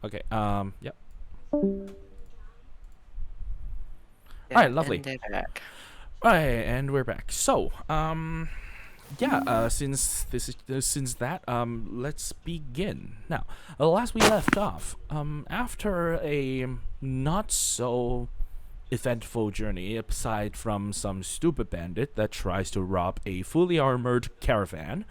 Okay. Yep. All Yeah, right. and Lovely. they're back. All right, and we're back. So, yeah. Since that, let's begin now. Last we left off, after a not so eventful journey, aside from some stupid bandit that tries to rob a fully armored caravan,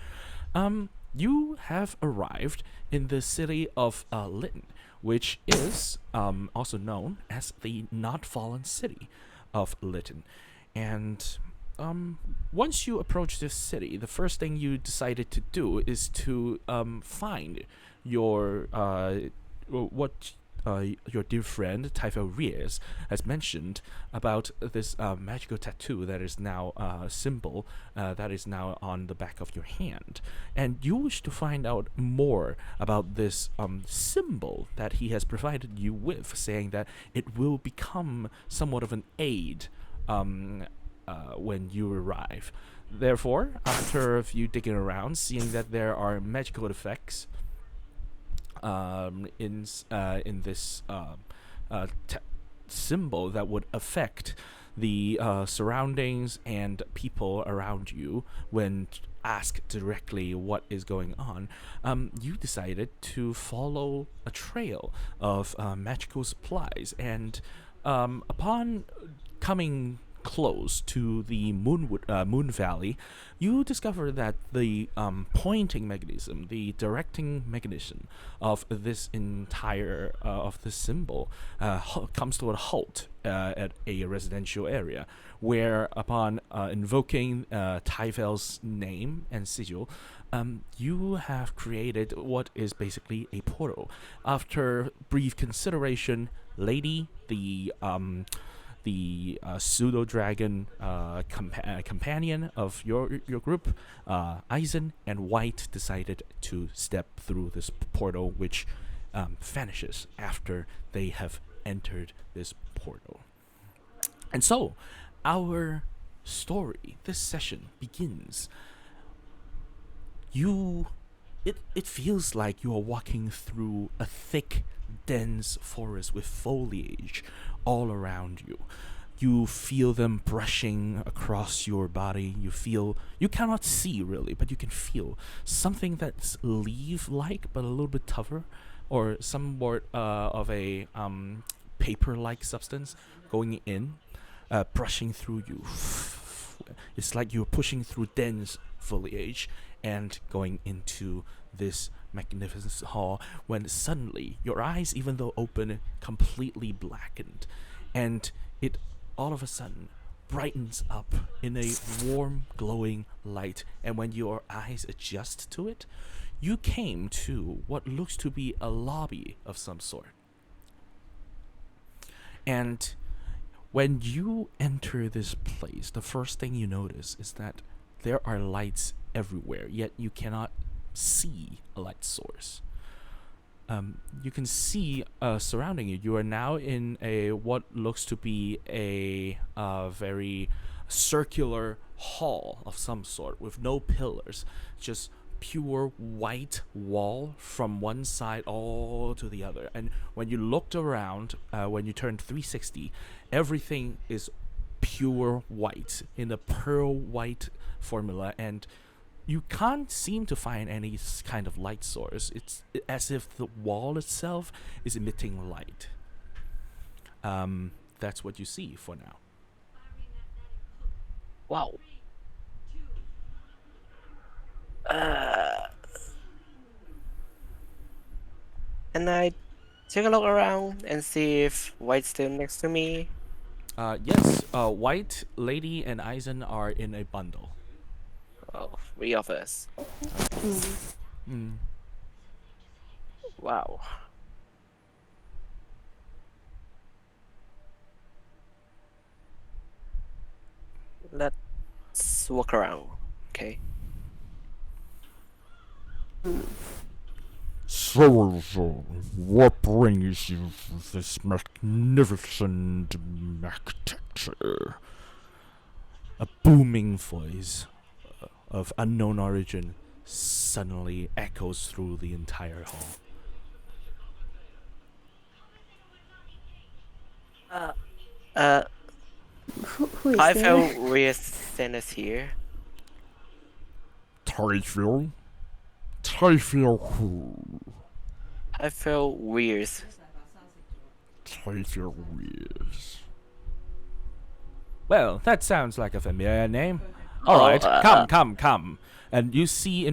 you have arrived in the city of Lytton, which is also known as the Not Fallen City of Lytton. And once you approach this city, the first thing you decided to do is to find your what your dear friend Typho Reyes has mentioned about this magical tattoo that is now a symbol that is now on the back of your hand. And you wish to find out more about this symbol that he has provided you with, saying that it will become somewhat of an aid when you arrive. Therefore, after a few digging around, seeing that there are magical effects in this symbol that would affect the surroundings and people around you when asked directly what is going on, you decided to follow a trail of magical supplies. And upon coming close to the Moon Valley, you discover that the pointing mechanism, the directing mechanism of this entire of this symbol, comes to a halt at a residential area, where upon invoking Tyfel's name and sigil, you have created what is basically a portal. After brief consideration, Lady, the pseudo dragon companion of your group, Eisen and White decided to step through this portal, which vanishes after they have entered this portal. And so, our story, this session begins. You, it feels like you are walking through a thick, dense forest with foliage all around you. You feel them brushing across your body. You cannot see really, but you can feel something that's leaf like, but a little bit tougher, or somewhat of a paper like substance going in, brushing through you. It's like you're pushing through dense foliage and going into this magnificent hall when suddenly your eyes, even though open, completely blackened, and it all of a sudden brightens up in a warm, glowing light. And when your eyes adjust to it, you came to what looks to be a lobby of some sort. And when you enter this place, the first thing you notice is that there are lights everywhere, yet you cannot see a light source. You can see surrounding you. You are now in a what looks to be a very circular hall of some sort with no pillars, just pure white wall from one side all to the other. And when you looked around, when you turned 360, everything is pure white in a pearl white formula, and you can't seem to find any kind of light source. It's as if the wall itself is emitting light. That's what you see for now. Wow. Uh, and I take a look around and see if White's still next to me. Yes, White, Lady, and Eisen are in a bundle. Oh, three of us. Mm. Wow. Let's walk around. Okay. So, what brings you to this magnificent architecture? A booming voice of unknown origin suddenly echoes through the entire hall. Uh, Who is I there? feel weird sent us here. Typhil? Typhil who? I feel weird. Typhil Weirs. Well, that sounds like a familiar name. Oh, All right, come. And you see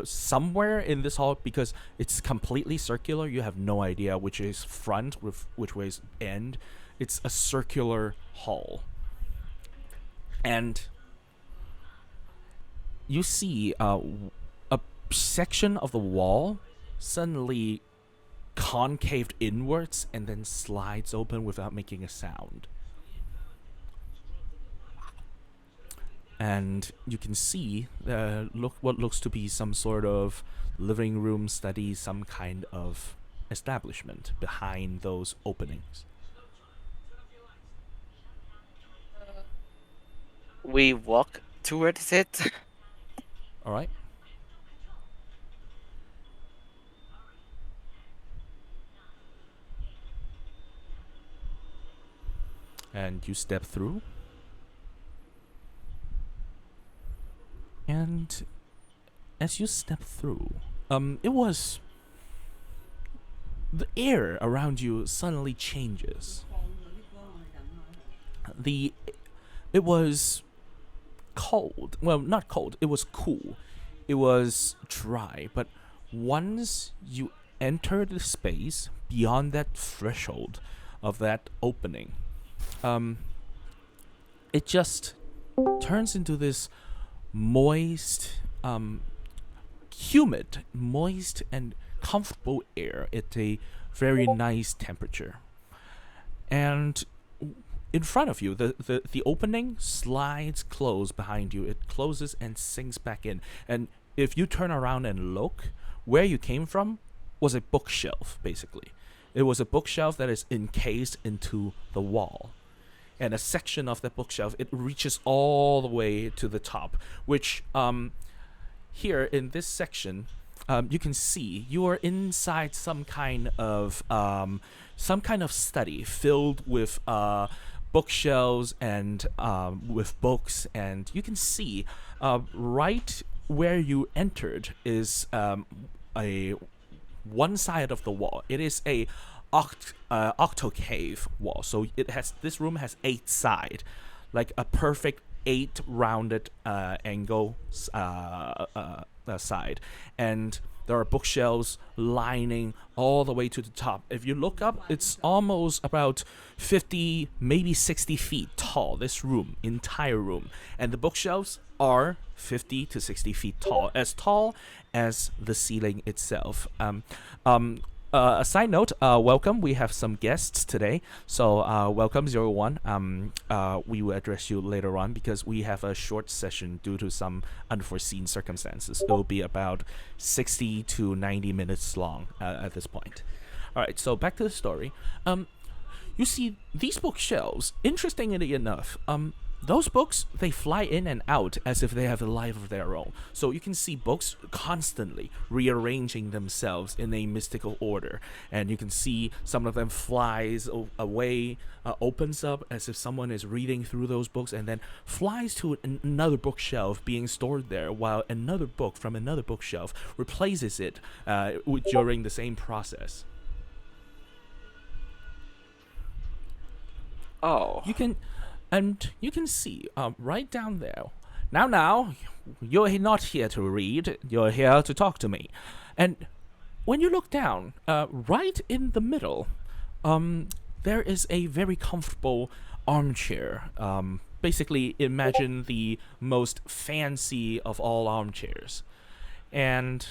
somewhere in this hall, because it's completely circular, you have no idea which is front, with which way is end. It's a circular hall. And you see a section of the wall suddenly concaved inwards and then slides open without making a sound. And you can see what looks to be some sort of living room, study, some kind of establishment behind those openings. We walk towards it. All right. And you step through. And as you step through, it was the air around you suddenly changes. It was cold. Well, not cold. It was cool. It was dry. But once you enter the space beyond that threshold of that opening, it just turns into this moist, humid, moist and comfortable air at a very nice temperature. And in front of you, the opening slides close behind you. It closes and sinks back in. And if you turn around and look, where you came from was a bookshelf, basically. It was a bookshelf that is encased into the wall. And a section of that bookshelf, it reaches all the way to the top, which here in this section, you can see you are inside some kind of study filled with bookshelves and with books, and you can see right where you entered is a one side of the wall. It is a octocave wall, so this room has 8 sides, like a perfect 8 rounded angle side, and there are bookshelves lining all the way to the top. If you look up, it's almost about 50, maybe 60 feet tall, this entire room, and the bookshelves are 50 to 60 feet tall as the ceiling itself. A side note, welcome. We have some guests today. So welcome 01. We will address you later on because we have a short session due to some unforeseen circumstances. It will be about 60 to 90 minutes long at this point. All right, so back to the story. You see, these bookshelves, interestingly enough, those books, they fly in and out as if they have a life of their own. So you can see books constantly rearranging themselves in a mystical order. And you can see some of them flies away, opens up as if someone is reading through those books, and then flies to another bookshelf being stored there, while another book from another bookshelf replaces it during the same process. Oh. You can see right down there. Now, you're not here to read. You're here to talk to me. And when you look down, right in the middle, there is a very comfortable armchair. Basically, imagine the most fancy of all armchairs. And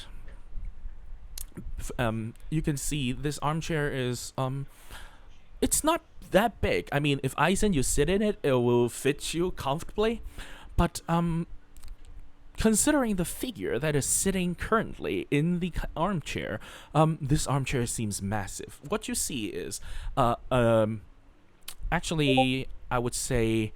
you can see this armchair is it's not that big. I mean, if Eisen, you sit in it, it will fit you comfortably. But considering the figure that is sitting currently in the armchair, this armchair seems massive. What you see is, actually, I would say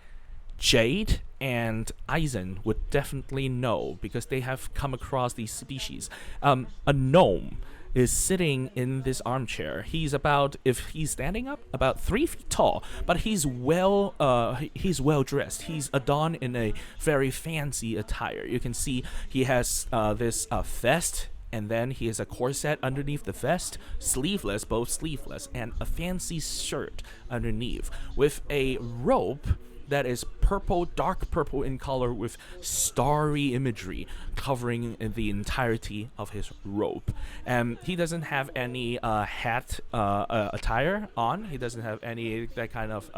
Jade and Eisen would definitely know because they have come across these species. A gnome is sitting in this armchair. He's about, if he's standing up, about 3 feet tall, but he's well dressed. He's adorned in a very fancy attire. You can see he has this vest, and then he has a corset underneath the vest, sleeveless, both sleeveless, and a fancy shirt underneath with a rope that is purple, dark purple in color with starry imagery covering the entirety of his robe. And he doesn't have any hat attire on. He doesn't have any that kind of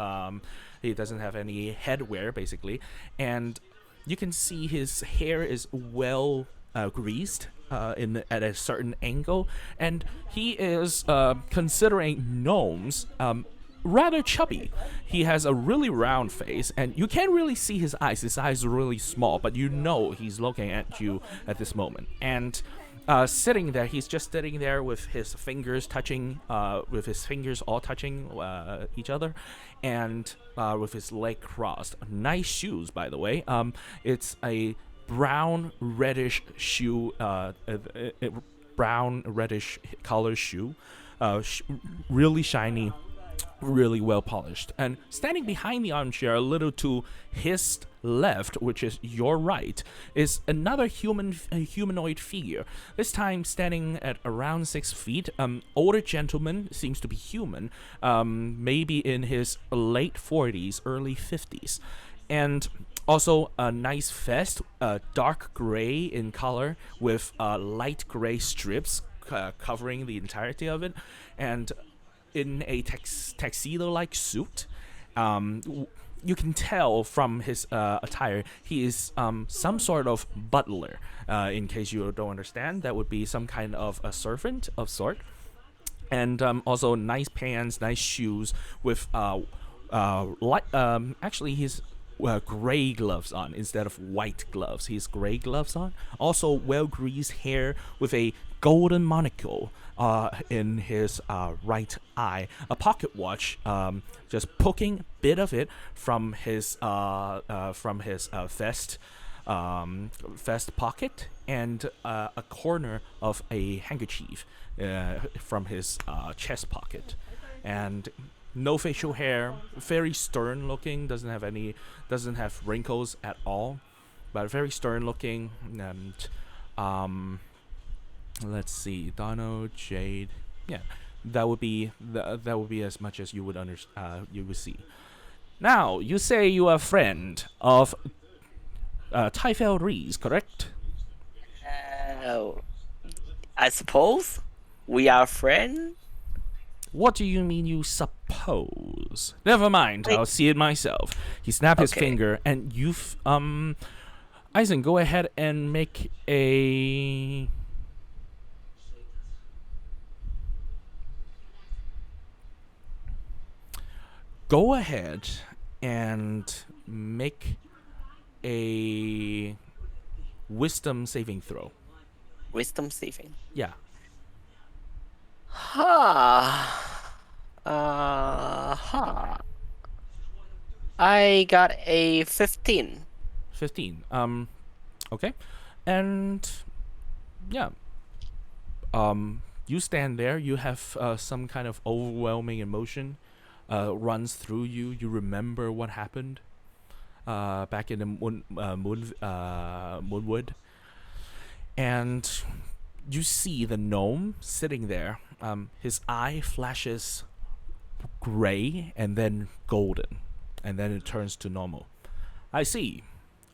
he doesn't have any headwear basically. And you can see his hair is well greased at a certain angle, and he is considering gnomes rather chubby. He has a really round face, and you can't really see his eyes. His eyes are really small, but you know he's looking at you at this moment. And sitting there, he's just sitting there with his fingers touching, with his fingers all touching each other, and with his leg crossed. Nice shoes, by the way. It's a brown reddish shoe, brown reddish color shoe, really shiny, really well polished. And standing behind the armchair a little to his left, which is your right, is another humanoid figure, this time standing at around 6 feet. Older gentleman, seems to be human, maybe in his late 40s, early 50s. And also a nice vest, dark gray in color with light gray strips covering the entirety of it, and in a tuxedo-like suit. You can tell from his attire he is some sort of butler. In case you don't understand, that would be some kind of a servant of sort. And also nice pants, nice shoes with actually he's gray gloves on instead of white gloves. He has gray gloves on. Also well-greased hair with a golden monocle in his right eye. A pocket watch, just poking a bit of it from his vest pocket, and a corner of a handkerchief from his chest pocket. And no facial hair, very stern looking, doesn't have wrinkles at all, but very stern looking. And let's see, Dono, Jade, yeah, that would be as much as you would you would see. Now, you say you are a friend of Typhel Rees, correct? I suppose we are friends. What do you mean you suppose? Never mind, I'll see it myself. He snapped his finger, and Eisen, go ahead and make a... Go ahead and make a wisdom saving throw. Wisdom saving. Yeah. I got a 15. 15. Okay. And yeah. You stand there. You have some kind of overwhelming emotion runs through you. You remember what happened back in the Moonwood, and you see the gnome sitting there. His eye flashes gray and then golden, and then it turns to normal. I see.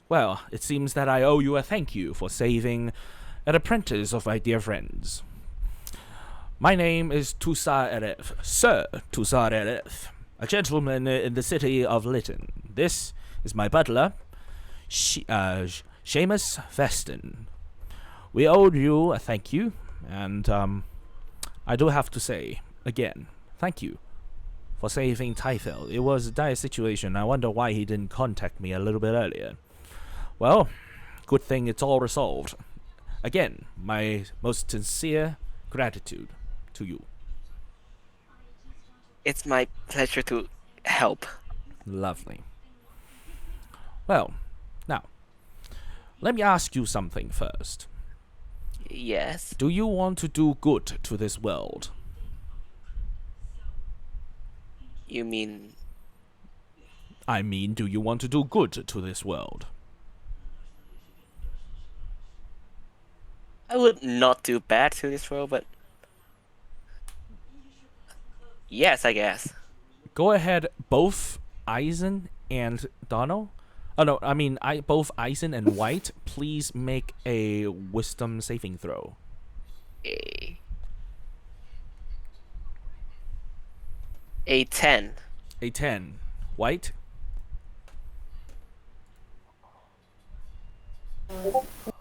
Well, it seems that I owe you a thank you for saving an apprentice of my dear friends. My name is Toussaint Eref, Sir Toussaint Eref, a gentleman in the city of Lytton. This is my butler, Seamus Veston. We owed you a thank you, and I do have to say, again, thank you for saving Typhel. It was a dire situation. I wonder why he didn't contact me a little bit earlier. Well, good thing it's all resolved. Again, my most sincere gratitude to you. It's my pleasure to help. Lovely. Well, now, let me ask you something first. Yes. Do you want to do good to this world? You mean I mean, do you want to do good to this world? I would not do bad to this world, but yes, I guess. Go ahead, both Eisen and Donald. Oh no, I mean, both Eisen and White. Please make a wisdom saving throw. A 10. A 10. White.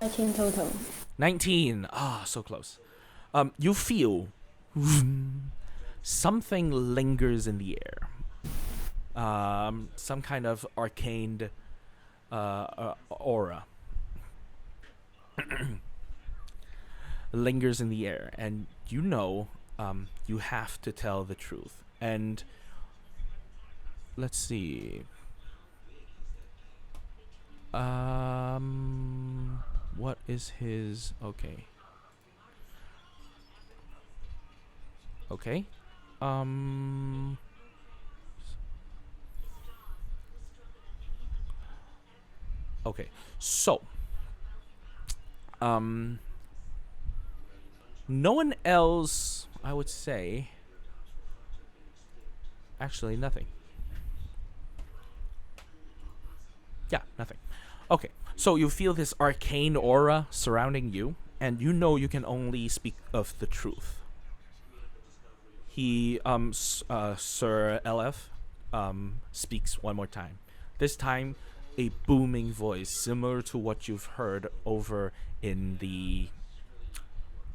19 total. 19. Ah, so close. You feel something lingers in the air. Some kind of arcane aura lingers in the air, and you know, you have to tell the truth. And let's see. What is his? Okay. Okay. Okay. So, no one else, I would say. Actually, nothing. Yeah, nothing. Okay, so you feel this arcane aura surrounding you, and you know you can only speak of the truth. He, Sir LF, speaks one more time. This time, a booming voice, similar to what you've heard over in the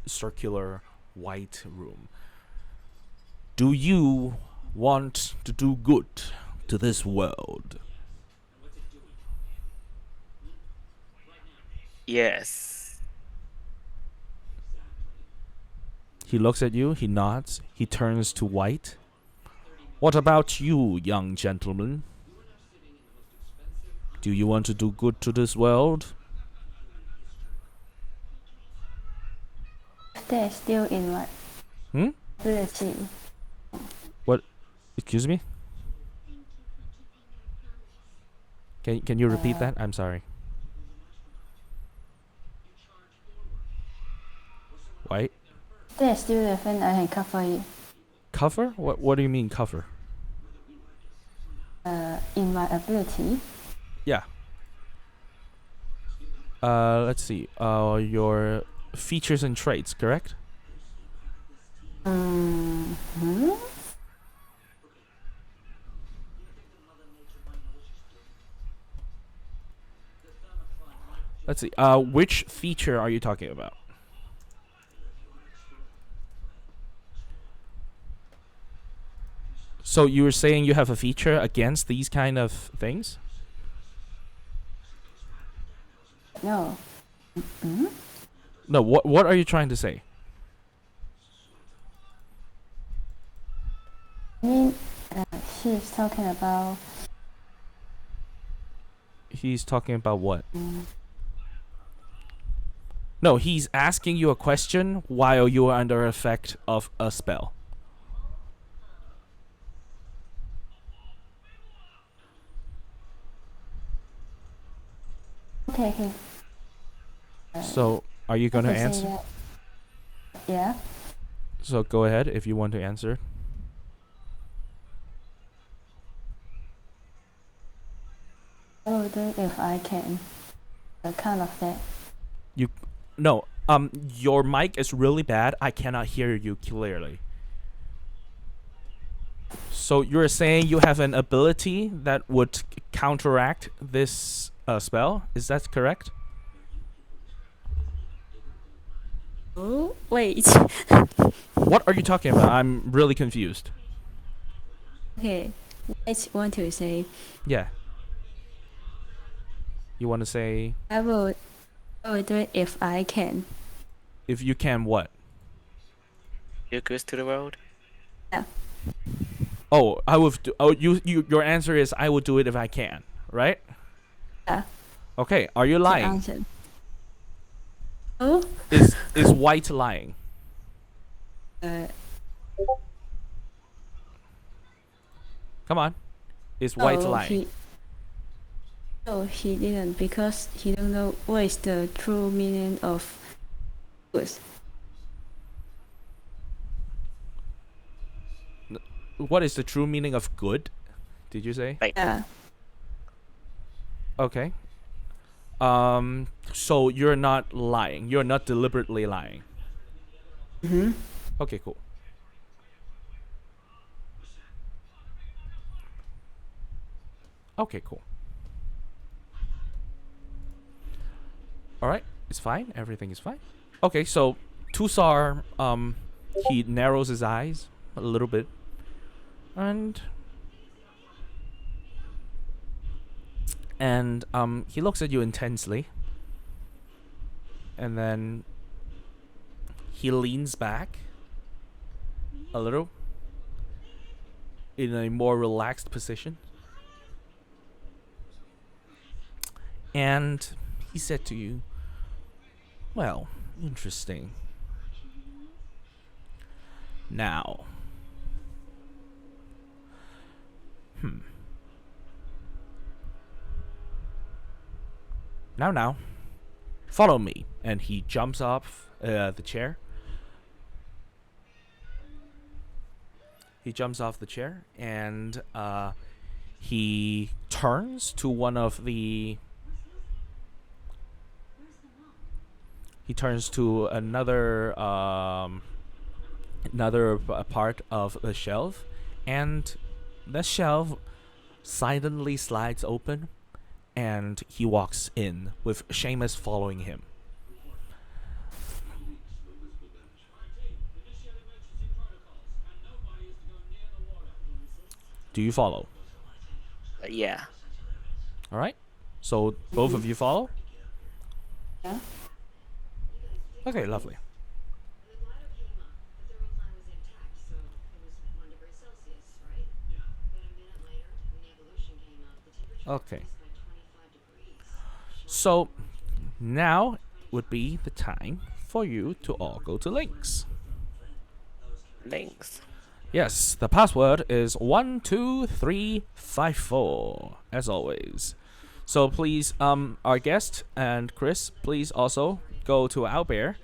circular white room. Do you want to do good to this world? Yes. He looks at you, he nods, he turns to White. What about you, young gentleman? Do you want to do good to this world? They're still in my Hmm? ability. What? Excuse me? Can you repeat that? I'm sorry. White? They're still within, I can cover you. Cover? What do you mean cover? In my ability. Yeah. Let's see. Your features and traits, correct? Mm-hmm. Let's see. Which feature are you talking about? So you were saying you have a feature against these kind of things? No. Mm-hmm. No, what are you trying to say? I mean, she's talking about. He's talking about what? No, he's asking you a question while you are under effect of a spell. Okay, okay. So, are you going to Okay, say answer? that. Yeah. So go ahead if you want to answer. I will do it if I can. Kind of that. No, your mic is really bad. I cannot hear you clearly. So you're saying you have an ability that would counteract this spell? Is that correct? Oh, wait. What are you talking about? I'm really confused. Okay, I just want to say Yeah. You want to say I will do it if I can. if you can what? Do good to the world. Oh, I would do, oh you your answer is I will do it if I can, right? Yeah. Okay, are you The lying? answer. Oh, Is White lying? uh, Come on. Is White no, lying? he didn't because he don't know what is the true meaning of good. What is the true meaning of good? Did you say? Yeah. Okay. So you're not lying. You're not deliberately lying. Mm-hmm. Okay, cool. Okay, cool. All right, it's fine. Everything is fine. Okay, so Tusar, he narrows his eyes a little bit, and he looks at you intensely, and then he leans back a little in a more relaxed position, and he said to you, "Well, interesting. Now, now, follow me." And he jumps off the chair. He jumps off the chair, and he turns to one of the. He turns to another part of the shelf, and the shelf silently slides open, and he walks in with Seamus following him. Do you follow? Yeah. All right. So both of you follow? Yeah. Okay, lovely. Okay. So now would be the time for you to all go to links. Links. Yes, the password is 12354, as always. So please, our guest and Chris, please also go to Owlbear,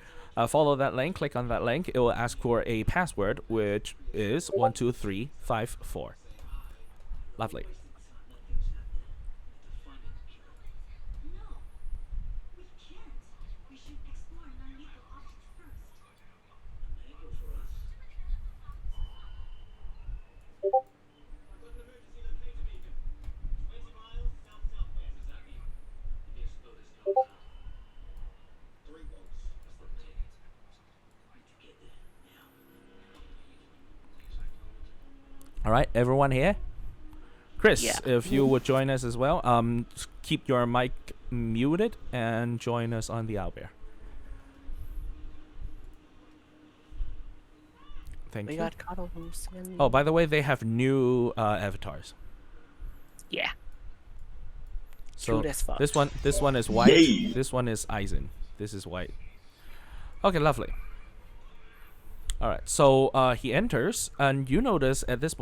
follow that link, click on that link. It will ask for a password, which is 12354. Lovely. All right, everyone here? Chris, Yeah. if you would join us as well, keep your mic muted and join us on the Owlbear. Thank We you. got cuddles. And... Oh, by the way, they have new avatars. yeah. So Cute as fuck. this one is white. Yay. This one is Aizen. This is white. Okay, lovely. All right. So he enters, and you notice at this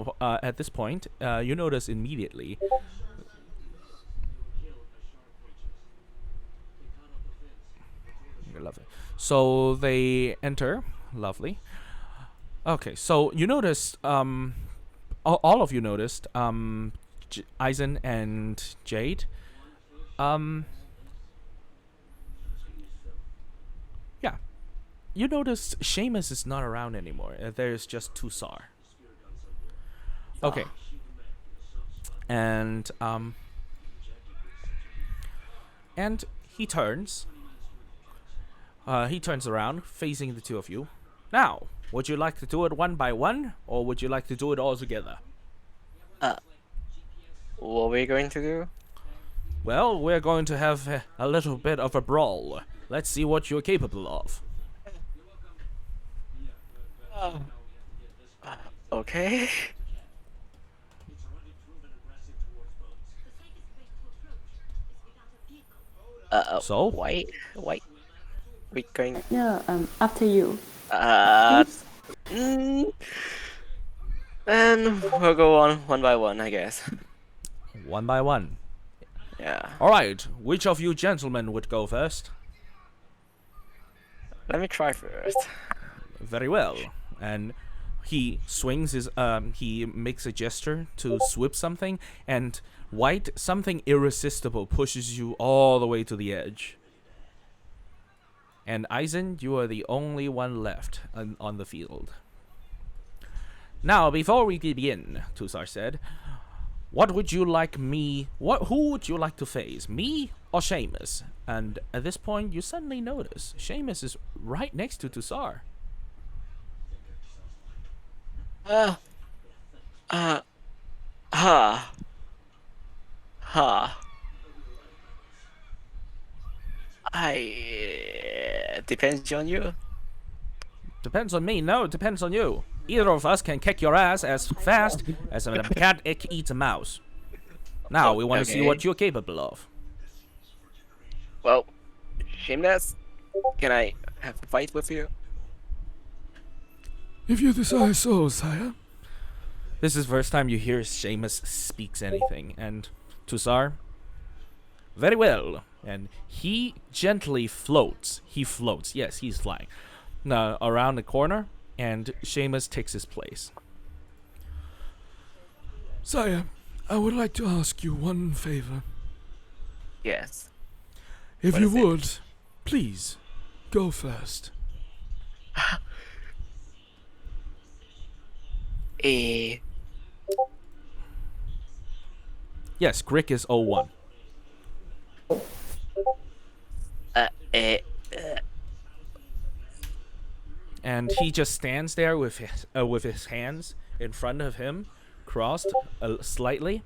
point, you notice immediately. Lovely. So they enter. Lovely. Okay. So you noticed. All of you noticed. Aizen and Jade. Yeah. You noticed Seamus is not around anymore. There's just Tusar. Okay. And he turns. He turns around, facing the two of you. Now, would you like to do it one by one, or would you like to do it all together? What are we going to do? Well, we're going to have a little bit of a brawl. Let's see what you're capable of. Okay. So? White. we going? No, after you. Uh, Please. and we'll go on one by one, I guess. One by one. Yeah. All right. Which of you gentlemen would go first? Let me try first. Very well. And he swings his he makes a gesture to whip something, and White, something irresistible pushes you all the way to the edge. And Eisen, you are the only one left on the field. Now, before we begin, Tusar said, what would you like me... Who would you like to face? Me or Seamus? And at this point, you suddenly notice Seamus is right next to Tusar. Uh, uh, ha. Ha. Depends on you. Depends on me. No, it depends on you. Either of us can kick your ass as fast as a cat eats a mouse. Now, we want to see Okay. what you're capable of. Well, Shameless, can I have a fight with you? If you desire so, sire. This is the first time you hear Seamus speaks anything, and Tusar, very well. And he gently floats. He floats. Yes, he's flying. Now, around the corner, and Seamus takes his place. Sire, I would like to ask you one favor. Yes. If What you is it? would, please, go first. Eh. Yes, Grick is 01. Eh. And he just stands there with his hands in front of him, crossed slightly,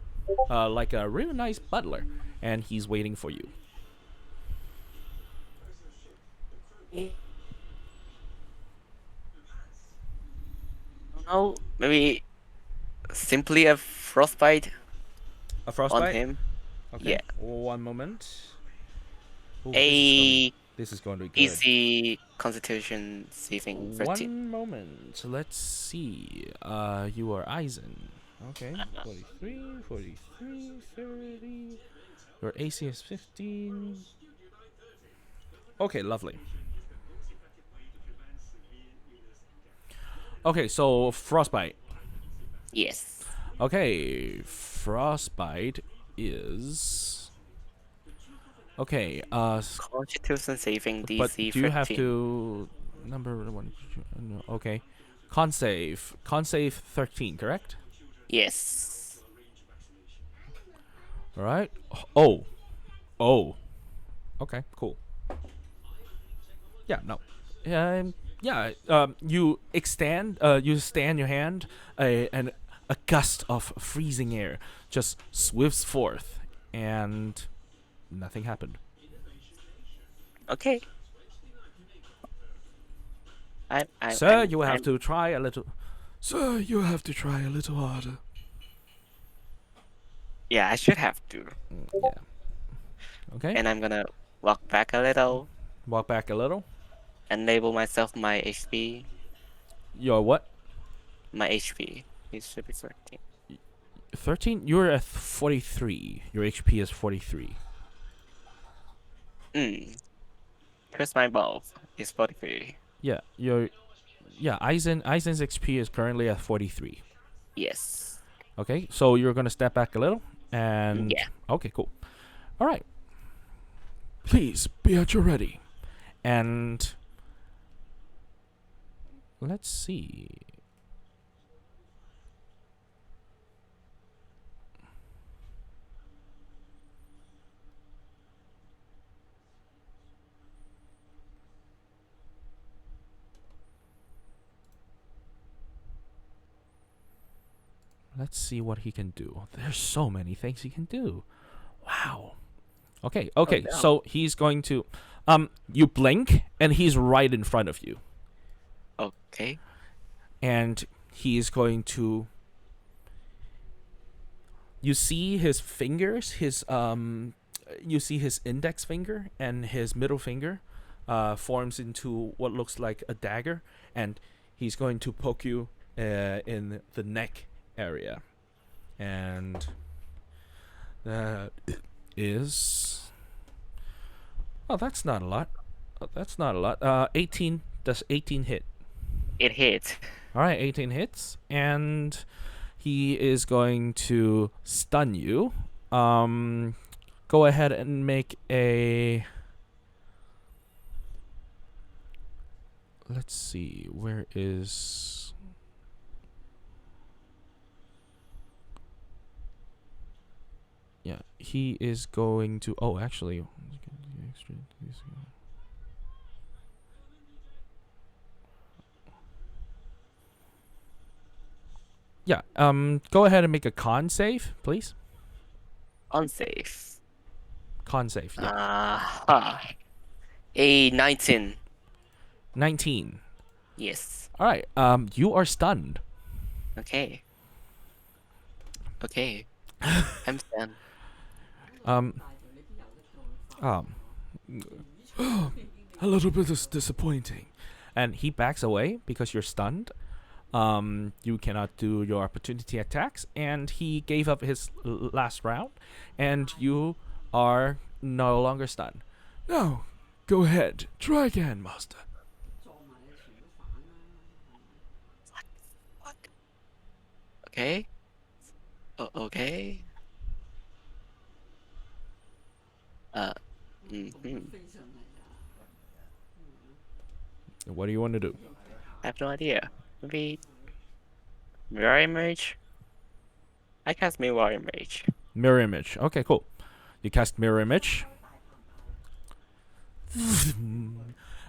like a really nice butler, and he's waiting for you. No, maybe simply a frostbite A frostbite? on him. Okay. Yeah. One moment. Ooh, A this is going to be good. easy Constitution saving 13. One moment. Let's see. You are Eisen. Okay. 43, 43, 30. Your AC is 15. Okay, lovely. Okay, so frostbite. Yes. Okay, frostbite is okay. Constitution saving DC But 13. do you have to number one? No, okay, con save 13, correct? Yes. All right. Oh. Okay, cool. Yeah. No. Yeah. You extend. You stand your hand. And a gust of freezing air just swifts forth, and nothing happened. Okay. Sir, you have to try a little. Sir, you have to try a little harder. Yeah, I should have to. Yeah. Okay. And I'm gonna walk back a little Walk back a little. and label myself my HP. Your what? My HP. It should be 13. 13? You're at 43. Your HP is 43. Here's my bulb. It's 43. Yeah. Eisen's XP is currently at 43. Yes. Okay. So you're gonna step back a little, and Yeah. Okay, cool. All right. Please, be at your ready. And let's see. Let's see what he can do. There's so many things he can do. Wow. Okay, no. so he's going to you blink and he's right in front of you. Okay. And he's going to you see his fingers, you see his index finger and his middle finger forms into what looks like a dagger, and he's going to poke you in the neck area. And that is... Oh, that's not a lot. 18. Does 18 hit? It hit. All right, 18 hits, and he is going to stun you. Go ahead and make a... Let's see, where is... Yeah, he is going to... Oh, actually... Yeah, go ahead and make a con save, please. Unsafe. Con save, yeah. A 19. 19. Yes. All right, you are stunned. Okay. Okay. I'm stunned. Um, A little bit disappointing. and he backs away because you're stunned. You cannot do your opportunity attacks, and he gave up his last round, and you are no longer stunned. Now, go ahead. Try again, Master. What? Okay. Okay. Mhm. What do you want to do? I have no idea. Maybe Mirror Image? I cast Mirror Image. Mirror image. Okay, cool. You cast mirror image.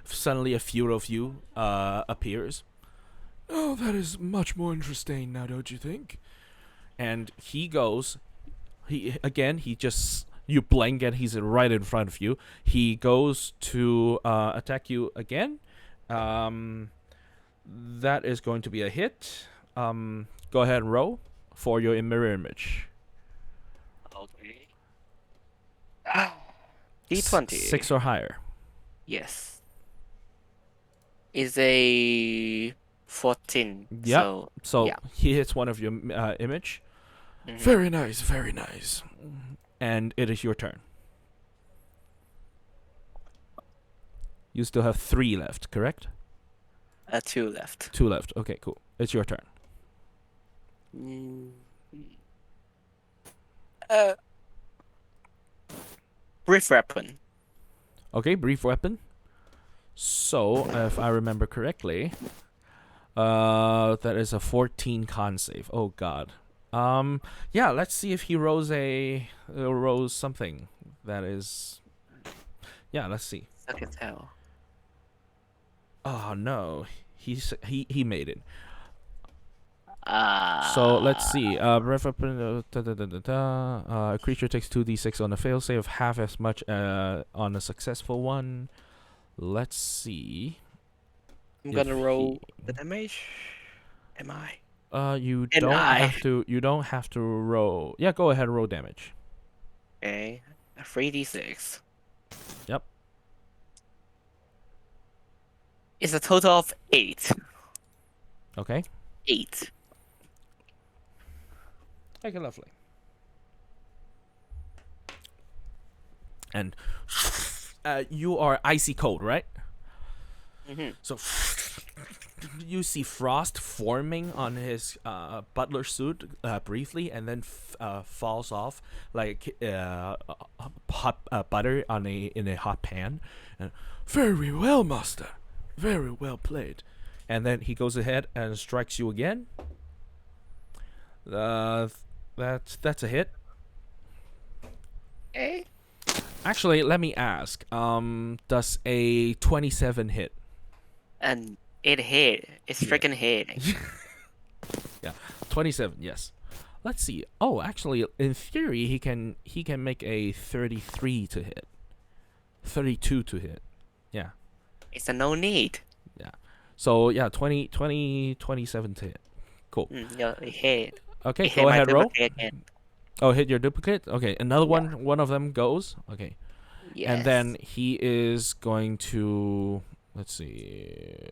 Suddenly, a few of you appears, Oh, that is much more interesting now, don't you think? and he goes. He just, you blink and he's right in front of you. He goes to attack you again. That is going to be a hit. Go ahead and roll for your mirror image. Okay. D20. 6 or higher. Yes. Is a 14. Yep. So, So yeah. he hits one of your image, mhm. Very nice, very nice. and it is your turn. You still have 3 left, correct? 2 left. 2 left. Okay, cool. It's your turn. Mm. Brief weapon. Okay, brief weapon. So, if I remember correctly, that is a 14 con save. Oh god. Yeah, let's see if he rolls something that is... Yeah, let's see. Suck as hell. Oh no, he made it. Ah. So let's see. Brief weapon. A creature takes 2d6 on a fail save, half as much on a successful one. Let's see. I'm if gonna roll he- the damage. Am I? You And don't I- have to. You don't have to roll. Yeah, go ahead and roll damage. Okay. 3d6. Yep. It's a total of 8. Okay. 8. Okay, lovely. And you are icy cold, right? Mm-hmm. So you see frost forming on his butler suit briefly, and then falls off like hot butter on in a hot pan. And Very well, Master. Very well played. and then he goes ahead and strikes you again. That's a hit. Okay. Actually, let me ask. Does a 27 hit? And it hit. It's freaking hitting. 27, yes. Let's see. Oh, actually, in theory, he can make a 33 to hit. 32 to hit. Yeah. It's a no need. So, yeah, 27 to hit. Cool. Yeah, it hit. Okay, It hit go my ahead, roll. duplicate again. Oh, hit your duplicate? Okay, another one of them goes. Okay. Yes. And then he is going to, let's see.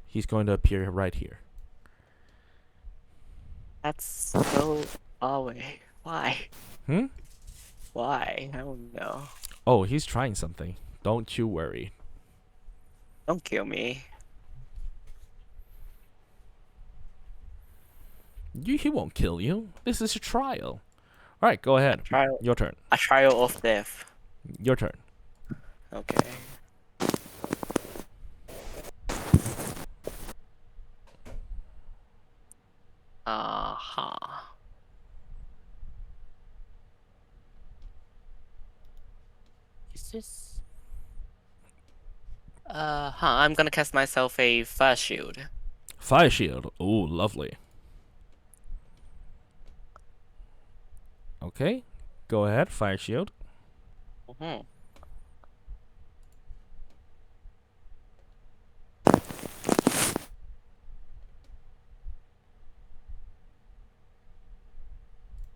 He's going to appear right here. That's so far away. Why? Hmm? Why? I don't know. Oh, he's trying something. Don't you worry. Don't kill me. He won't kill you. This is a trial. All right, go ahead. Trial. Your turn. A trial of death. Your turn. Okay. Uh-huh. Is this... I'm gonna cast myself a fire shield. Fire shield. Oh, lovely. Okay, go ahead. Fire shield. Mm-hmm.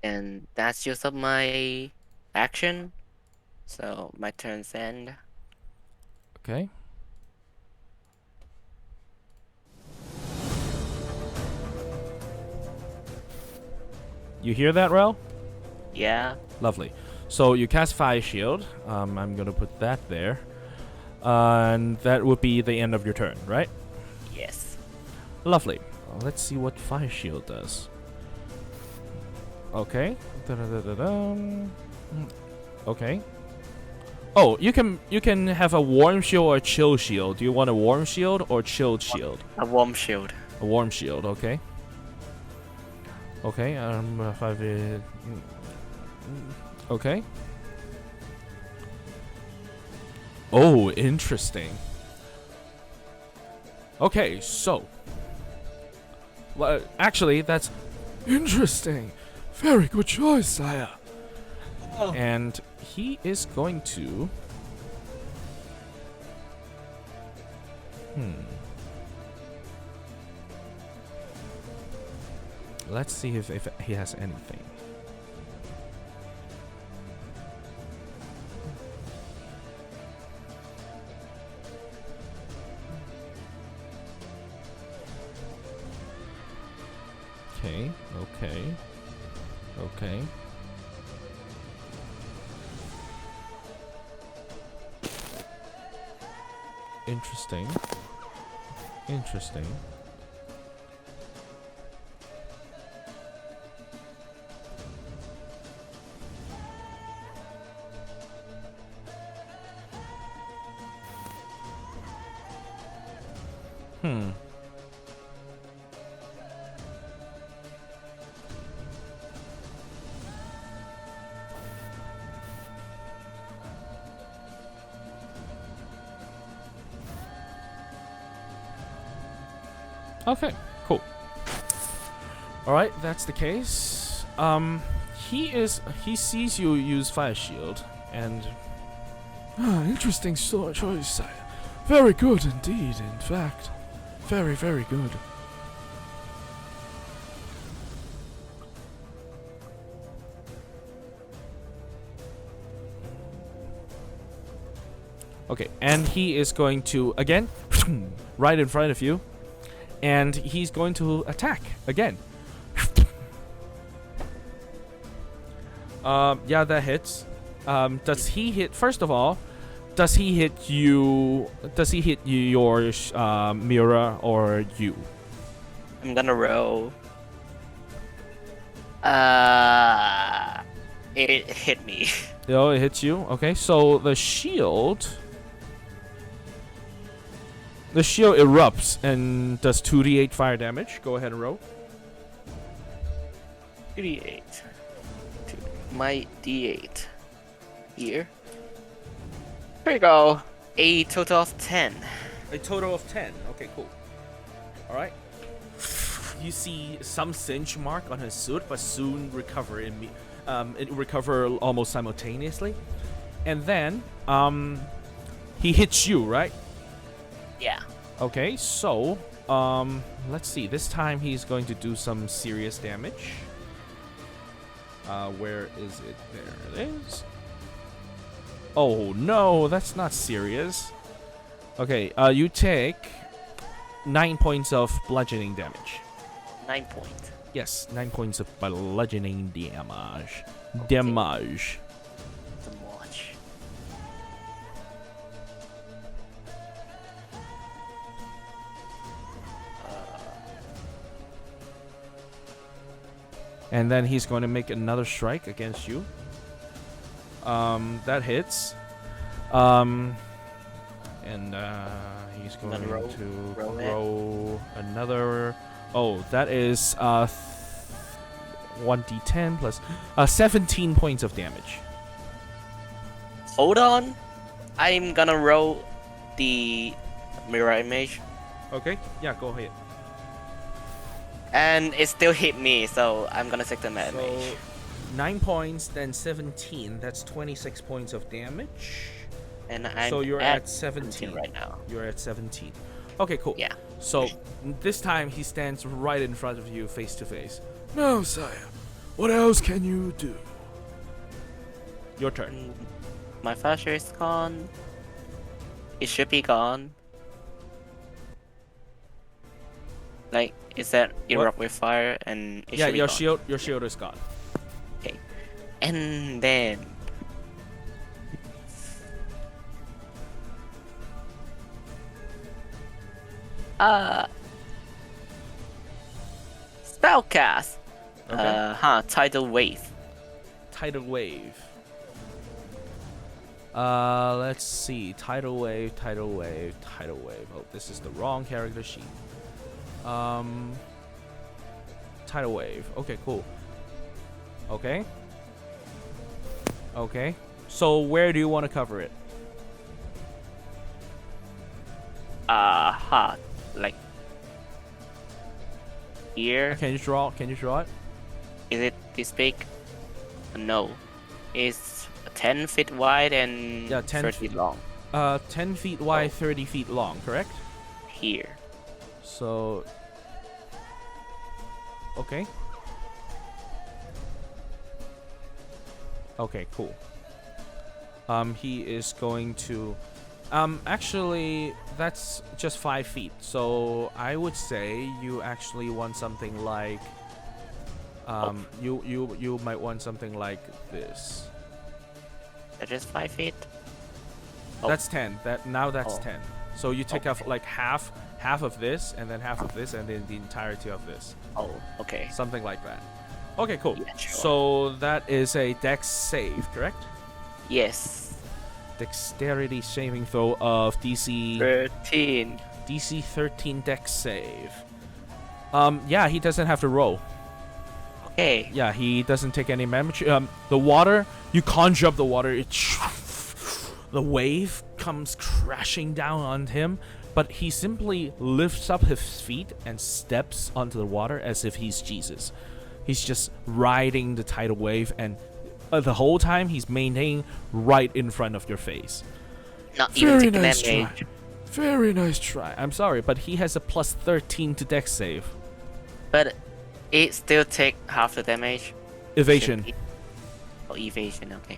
And that's use up my action. So my turn's end. Okay. You hear that, Rel? Yeah. Lovely. So you cast Fire Shield. I'm gonna put that there. And that would be the end of your turn, right? Yes. Lovely. Let's see what Fire Shield does. Okay. Da-da-da-da-dum. Okay. Oh, you can have a warm shield or a chill shield. Do you want a warm shield or chilled shield? A warm shield. A warm shield, okay. Okay, okay. Oh, interesting. Okay, so. Well, actually, that's Interesting. Very good choice, sire. and he is going to. Let's see if he has anything. Okay, okay, okay. Interesting. Interesting. Hmm. Okay, cool. Alright, that's the case. He sees you use Fire Shield, and Ah, interesting choice, sire. Very good indeed, in fact. Very, very good. okay, and he is going to again right in front of you, and he's going to attack again. Yeah, that hits. Does he hit? First of all, does he hit you? Does he hit you, your Mira, or you? I'm gonna roll. It hit me. Oh, it hits you. Okay, so the shield. The shield erupts and does 2d8 fire damage. Go ahead and roll. 38. My D8. Here. Here we go. A total of 10. A total of 10. Okay, cool. All right. You see some singe mark on his suit, but soon recover it recover almost simultaneously. And then he hits you, right? Yeah. Okay, so let's see. This time he's going to do some serious damage. Where is it? There it is. Oh no, that's not serious. Okay, you take 9 points of bludgeoning damage. 9 points. Yes, 9 points of bludgeoning damage. Okay. Damage. The much. And then he's going to make another strike against you. That hits. And he's going Then roll- to roll it. roll another. Oh, that is 1d10 plus 17 points of damage. Hold on. I'm gonna roll the mirror image, Okay, yeah, go ahead. and it still hit me, so I'm gonna take the mad So mage. 9 points, then 17. That's 26 points of damage. And I'm So you're at 17 right now. You're at 17. Okay, cool. Yeah. So this time he stands right in front of you, face to face. Now, sire, what else can you do? Your turn. Mm, My flasher is gone. It should be gone. Like, is that erupt with fire and it Yeah, should be your gone. shield is gone. And then spellcast. Okay. Tidal wave. Tidal wave. Let's see. Tidal wave, tidal wave, tidal wave. Oh, this is the wrong character sheet. Tidal wave. Okay, cool. Okay. Okay. So where do you want to cover it? Like here. Can you draw? Can you draw it? Is it this big? No. It's 10 feet wide and Yeah, 10 30 feet. long. 10 feet wide, 30 feet long. Correct. Here. So. Okay. Okay, cool. He is going to. Actually, that's just 5 feet. So I would say you actually want something like. You might want something like this. That is 5 feet. Oh. That's 10. That's Oh. 10. So you take off Okay. like half of this, and then half of this, and then the entirety of this. Oh, okay. Something like that. Okay, cool. Yeah, sure. So that is a dex save, correct? Yes. Dexterity saving throw of DC 13 dex save. Yeah, he doesn't have to roll. Okay. Yeah, he doesn't take any damage. The water, you conjure up the water, the wave comes crashing down on him, but he simply lifts up his feet and steps onto the water as if he's Jesus. He's just riding the tidal wave, and the whole time he's maintaining right in front of your face. Not even Very taking nice damage. try. Very nice try. I'm sorry, but he has a plus 13 to dex save. But it still take half the damage. Evasion. Should be- Oh, evasion. Okay.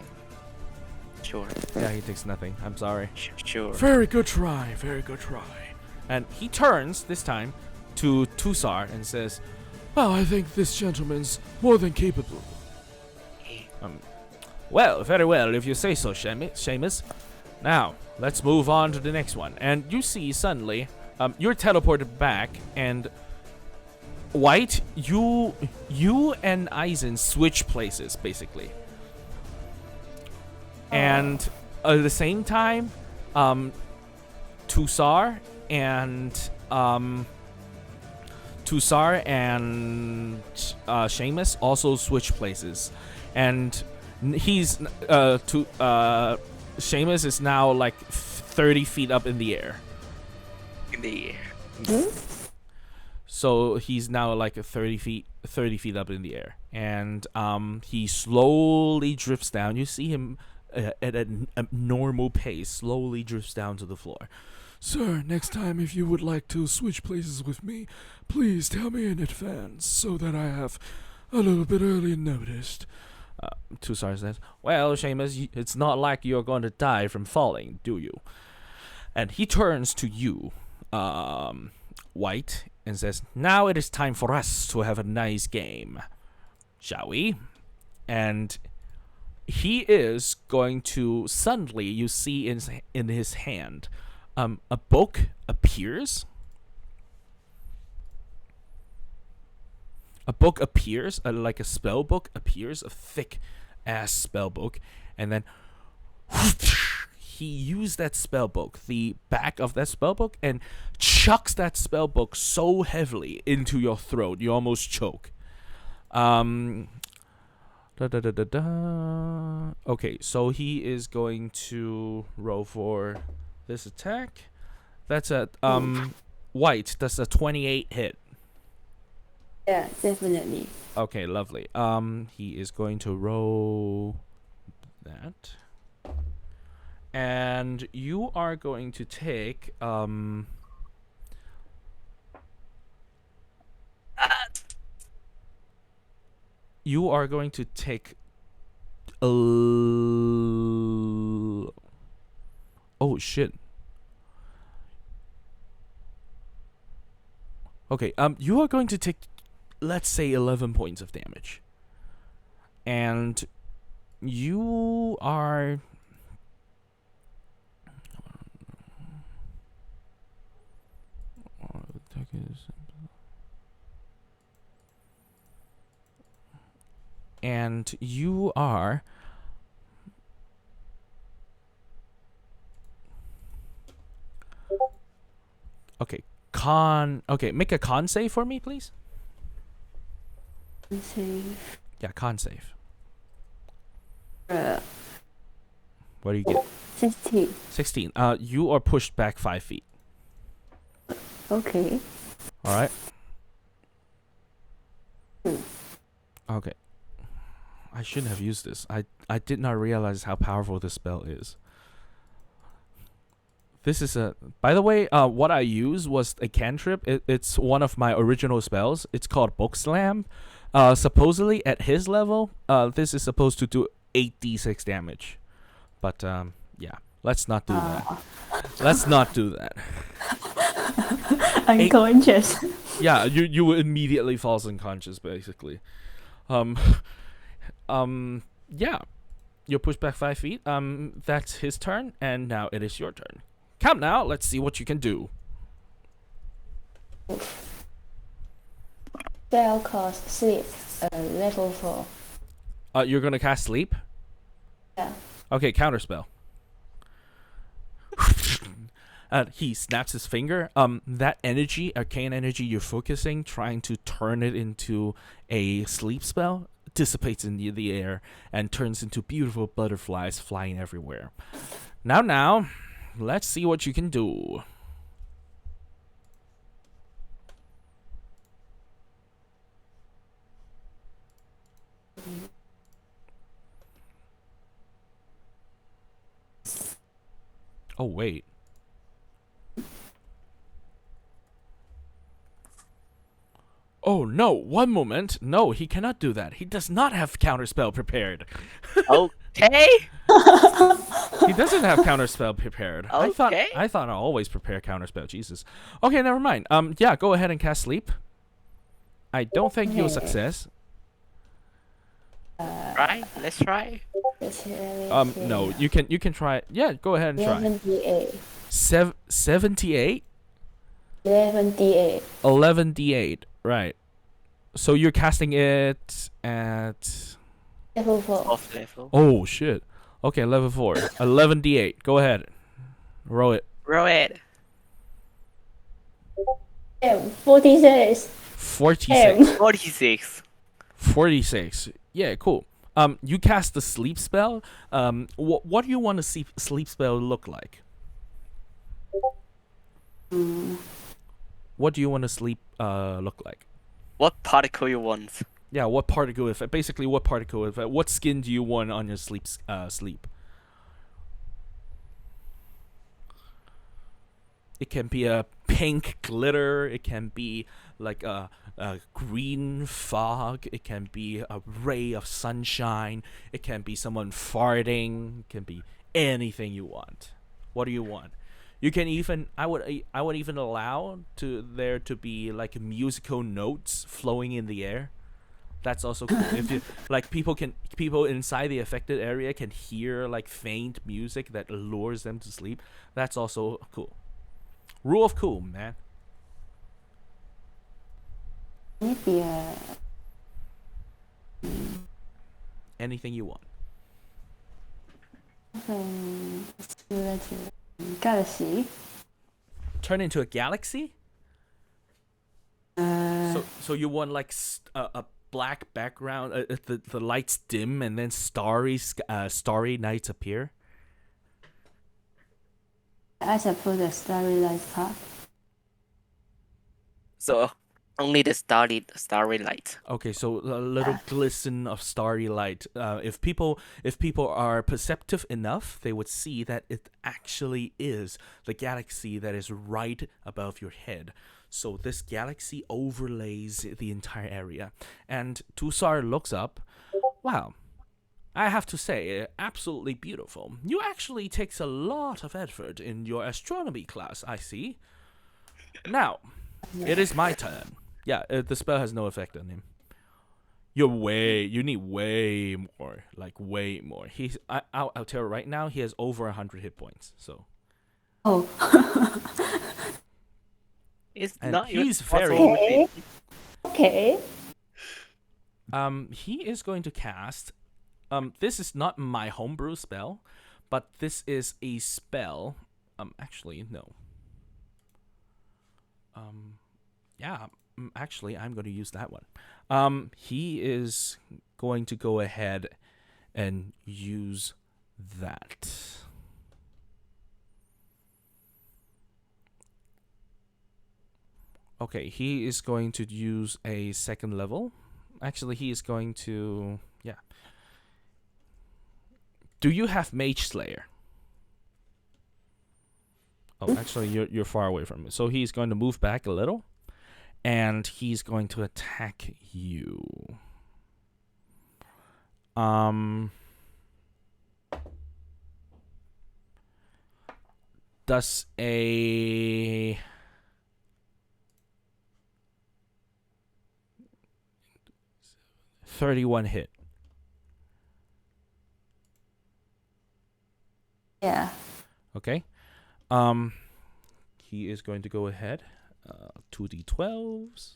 Sure. Yeah, he takes nothing. I'm sorry. Sure. Very good try. Very good try. And he turns this time to Tusar and says, Well, I think this gentleman's more than capable. "Well, very well, if you say so, Seamus. Now, let's move on to the next one." And you see suddenly, you're teleported back, and White, you and Eisen switch places, basically. And at the same time, Tusar and Seamus also switch places, and Seamus is now like 30 feet up in the air. In the So he's now like 30 feet up in the air, and he slowly drifts down. You see him at a normal pace, slowly drifts down to the floor. Sir, next time if you would like to switch places with me, please tell me in advance so that I have a little bit early noticed. Tusar says, "Well, Seamus, it's not like you're going to die from falling, do you?" And he turns to you, White, and says, "Now it is time for us to have a nice game, shall we?" And he is going to suddenly, you see in his hand, a book appears. A book appears, like a spell book appears, a thick ass spell book, and then he used that spell book, the back of that spell book, and chucks that spell book so heavily into your throat you almost choke. Okay, so he is going to roll for this attack. That's a White. That's a 28 hit. Yeah, definitely. Okay, lovely. He is going to roll that. And you are going to take you are going to take oh shit. Okay, you are going to take, let's say, 11 points of damage. And you are and you are okay. Make a con save for me, please. Save. Yeah, con save. Uh, What do you get? 16. 16. You are pushed back 5 feet. Okay. All right. Okay. I shouldn't have used this. I did not realize how powerful this spell is. This is a. By the way, what I used was a cantrip. It's one of my original spells. It's called Book Slam. Supposedly at his level, this is supposed to do 8d6 damage. But yeah, let's not do that. Let's not do that. Unconscious. Yeah, you immediately falls unconscious basically. Yeah. You're pushed back 5 feet. That's his turn, and now it is your turn. Come now, let's see what you can do. Spell cost sleep, level 4. You're gonna cast sleep? Yeah. Okay, counterspell. He snaps his finger. That energy, arcane energy you're focusing, trying to turn it into a sleep spell, dissipates in the air and turns into beautiful butterflies flying everywhere. Now, let's see what you can do. Oh, wait. Oh, no, one moment. No, he cannot do that. He does not have counterspell prepared. Okay. He doesn't have counterspell prepared. Okay. I thought I always prepare counterspell. Jesus. Okay, never mind. Yeah, go ahead and cast sleep. I don't think you'll success. Right. Let's try. No, you can try. Yeah, go ahead and try. 11d8. 78? 11d8. 11d8. Right. So you're casting it at Level 4. Off level. oh shit. Okay, level 4. 11d8. Go ahead. Roll it. Roll it. 46. 46. 46. 46. Yeah, cool. You cast the sleep spell. What do you want to see sleep spell look like? What do you want to sleep look like? What particle you want? Yeah, what particle effect? Basically, what particle effect? What skin do you want on your sleep? It can be a pink glitter. It can be like a green fog. It can be a ray of sunshine. It can be someone farting. It can be anything you want. What do you want? You can even I would even allow there to be like musical notes flowing in the air. That's also cool. If you like, people inside the affected area can hear like faint music that lures them to sleep. That's also cool. Rule of cool, man. Maybe Anything you want. something similar to galaxy. Turn into a galaxy. So you want like a black background, the lights dim and then starry nights appear. I suppose the starry light part. So only the starry light. Okay, so a little glisten of starry light. If people are perceptive enough, they would see that it actually is the galaxy that is right above your head. So this galaxy overlays the entire area. And Tusar looks up. Wow. I have to say, absolutely beautiful. You actually takes a lot of effort in your astronomy class, I see. Now, it is my turn. Yeah, the spell has no effect on him. You need way more, like way more. I'll tell you right now, he has over 100 hit points. So. Oh. It's And not even he's very- possible with it. Okay. He is going to cast. This is not my homebrew spell, but this is a spell. Actually, no. Yeah. Actually, I'm going to use that one. He is going to go ahead and use that. Okay, he is going to use a second level. Actually, he is going to... Yeah. Do you have Mage Slayer? Oh, actually, you're far away from it. So he's going to move back a little. And he's going to attack you. Does a... $31 hit. Yeah. Okay. He is going to go ahead. 2d12s.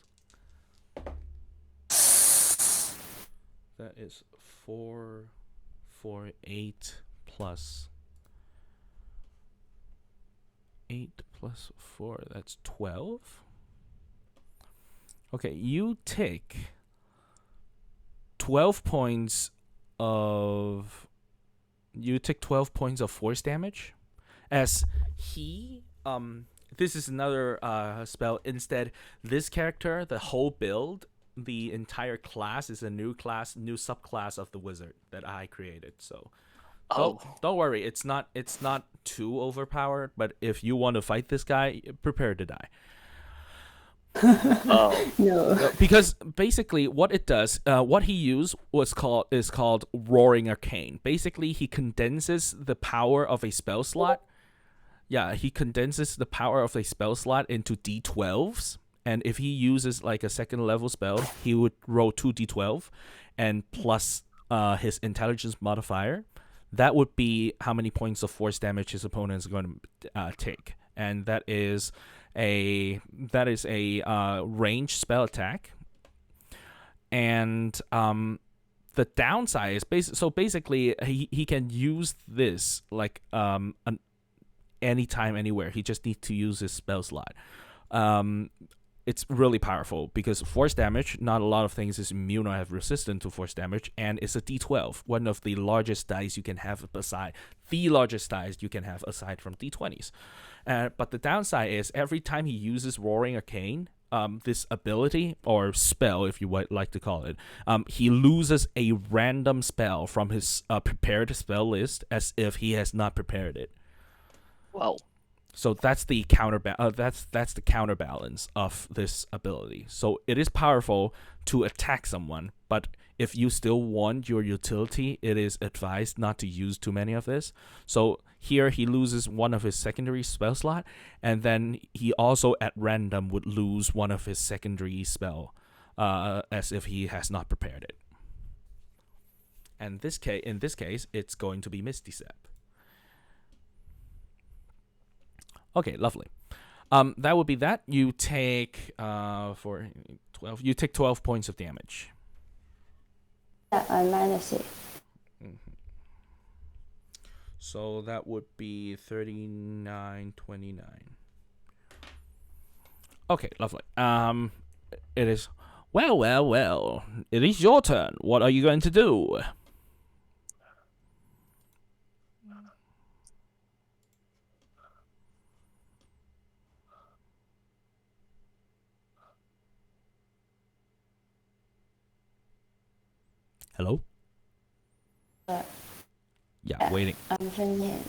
That is 4, 8 plus 8 plus 4. That's 12. Okay, you take 12 points of force damage as he this is another spell. Instead, this character, the whole build, the entire class is a new subclass of the wizard that I created. So don't worry, it's not too overpowered, but if you want to fight this guy, prepare to die. Oh, No. Because basically what it does, what he used is called Roaring Arcane. Basically, he condenses the power of a spell slot. Yeah, he condenses the power of a spell slot into d12s. And if he uses like a second level spell, he would roll 2d12 and plus his intelligence modifier. That would be how many points of force damage his opponent is going to take. And that is a ranged spell attack. And the downside is basically he can use this like anytime, anywhere. He just needs to use his spell slot. It's really powerful because force damage, not a lot of things is immune or have resistant to force damage, and it's a d12, one of the largest dice you can have aside from d20s. But the downside is every time he uses Roaring Arcane, this ability or spell, if you would like to call it, he loses a random spell from his prepared spell list as if he has not prepared it. wow. So that's the that's the counterbalance of this ability. So it is powerful to attack someone, but if you still want your utility, it is advised not to use too many of this. So here he loses one of his secondary spell slot, and then he also at random would lose one of his secondary spell, as if he has not prepared it. And in this case, it's going to be Misty Step. Okay, lovely. That would be that. You take for 12. You take 12 points of damage. Yeah, I minus it. So that would be 39.29. Okay, lovely. It is. Well. It is your turn. What are you going to do? Hello? Yeah, waiting. I'm thinking.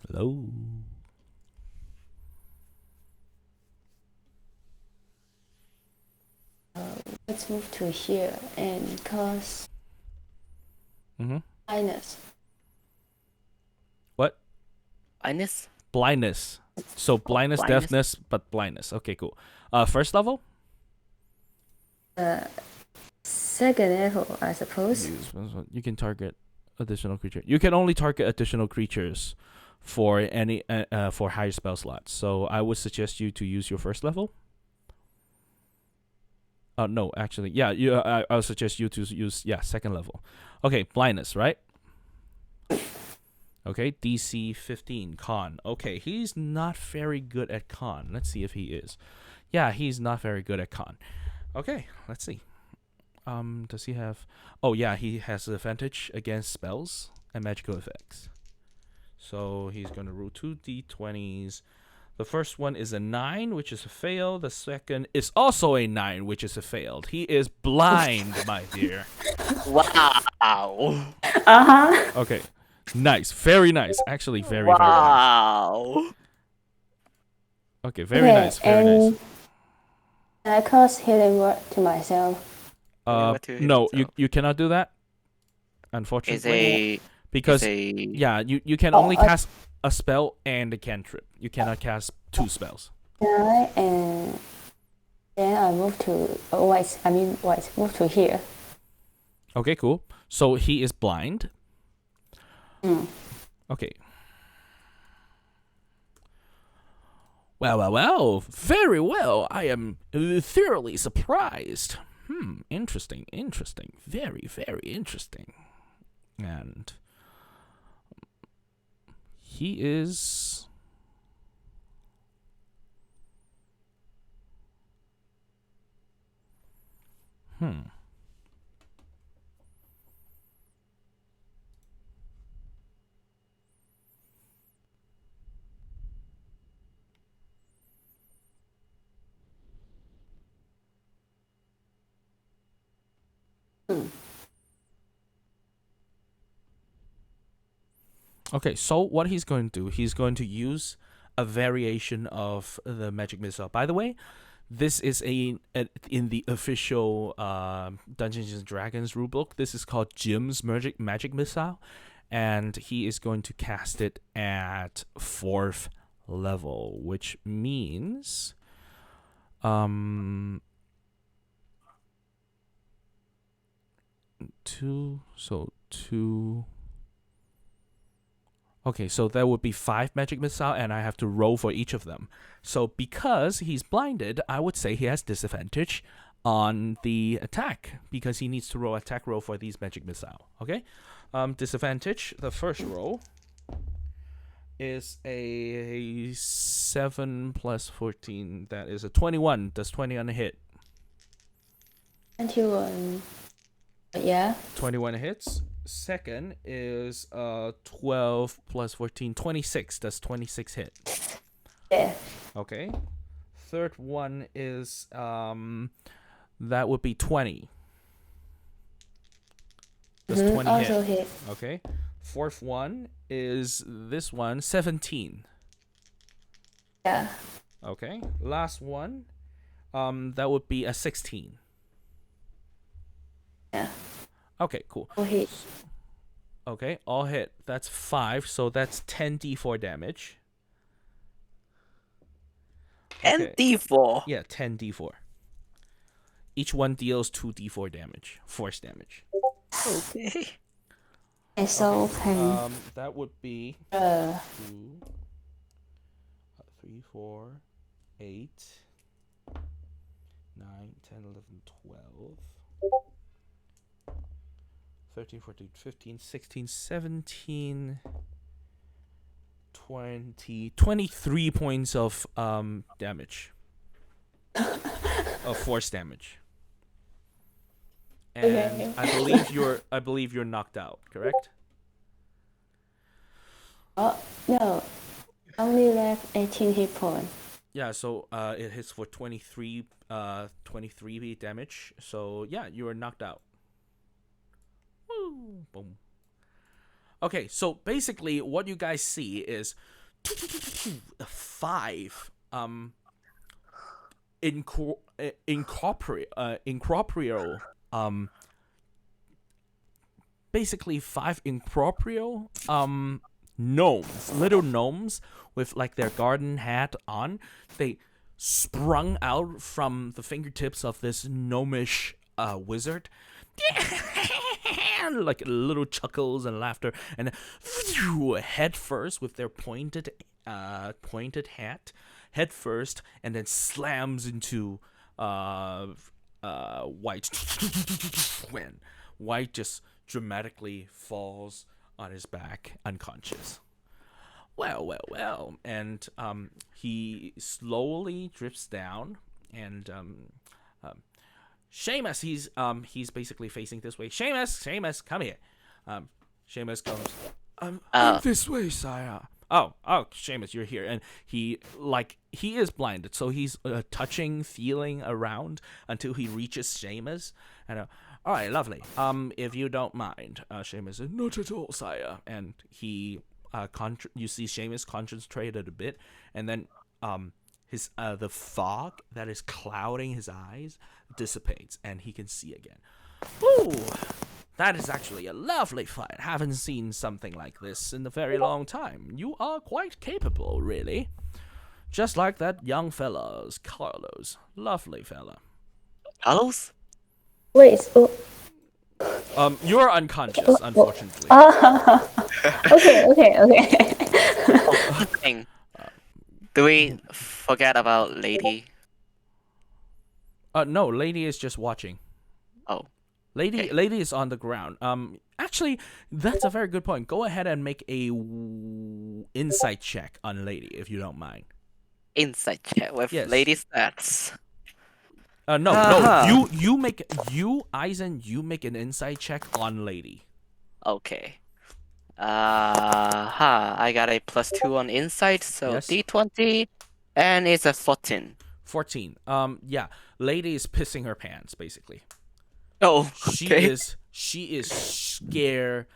Hello? Let's move to here and cause minus. What? Ines? Blindness. So blindness, Blindness? deafness, but blindness. Okay, cool. First level? Second level, I suppose. You can target additional creature. You can only target additional creatures for any for higher spell slots. So I would suggest you to use your first level. No, actually, yeah. I would suggest you to use second level. Okay, blindness, right? Okay, DC 15 con. Okay, he's not very good at con. Let's see if he is. Yeah, he's not very good at con. Okay, let's see. Does he have? Oh yeah, he has advantage against spells and magical effects. So he's gonna roll 2d20s. The first one is a 9, which is a fail. The second is also a 9, which is a failed. He is blind, my dear. Wow. Okay, nice, very nice. Actually, very nice. Wow. Okay, very nice, very nice. I cause healing word to myself. What to hit No, himself? you cannot do that. Is Unfortunately, because yeah, you can only cast a spell and a cantrip. You cannot cast 2 spells. Yeah, and then I move to move to here. Okay, cool. So he is blind. Okay. Well. Very well. I am thoroughly surprised. Interesting. Very, very interesting. And he is... Okay, so what he's going to do, he's going to use a variation of the magic missile. By the way, this is in the official Dungeons and Dragons rulebook. This is called Jim's magic missile, and he is going to cast it at 4th level, which means two. Okay, so there would be 5 magic missile, and I have to roll for each of them. So because he's blinded, I would say he has disadvantage on the attack because he needs to roll attack roll for these magic missile. Okay, disadvantage. The first roll is a 7 plus 14. That is a 21. Does 20 on a hit? 21. Yeah. 21 hits. second is 12 plus 14, 26. Does 26 hit? Yeah. Okay. Third one is that would be 20. Does 20 Also hit? hit. Okay. Fourth one is this one, 17. Yeah. Okay. Last one, that would be a 16. Yeah. Okay, cool. All hit. Okay, all hit. That's 5, so that's 10 d4 damage. And Okay. D4. Yeah, 10 d4. Each one deals 2 d4 damage, force damage. Okay. It's so pain. That would be 2, 3, 4, 8, 9, 10, 11, 12, 13, 14, 15, 16, 17, 20, 23 points of damage. Of force damage. And Okay. I believe you're knocked out, correct? Oh, no. Only left 18 hit points. Yeah, so it hits for 23 damage. So yeah, you are knocked out. Woo! Boom. Okay, so basically what you guys see is 5 incorporeal basically 5 incorporeal gnomes, little gnomes with like their garden hat on. They sprung out from the fingertips of this gnomish wizard. Like little chuckles and laughter, and head first with their pointed hat, head first, and then slams into White. When White just dramatically falls on his back, unconscious. Well, and he slowly drifts down, and Seamus, he's basically facing this way. Seamus, come here. Seamus comes. I'm Oh. this way, sire. Oh, Seamus, you're here, and he is blinded, so he's touching, feeling around until he reaches Seamus, and all right, lovely. If you don't mind, Seamus says, not at all, sire, and he you see Seamus concentrated a bit, and then his the fog that is clouding his eyes dissipates, and he can see again. Ooh, that is actually a lovely fight. Haven't seen something like this in a very long time. You are quite capable, really. Just like that young fella's Carlos. Lovely fella. Carlos? Wait, oh, You're unconscious, unfortunately. okay. Thing. Do we forget about Lady? No, Lady is just watching. Oh. Lady Okay. Lady is on the ground. Actually, that's a very good point. Go ahead and make a insight check on Lady, if you don't mind. Insight check with Yes. Lady stats. No, Uh-huh. you Eisen, you make an insight check on Lady. Okay. I got a +2 on insight, so Yes. D20, and it's a 14. 14. Yeah, Lady is pissing her pants, basically. Oh, She okay. is scared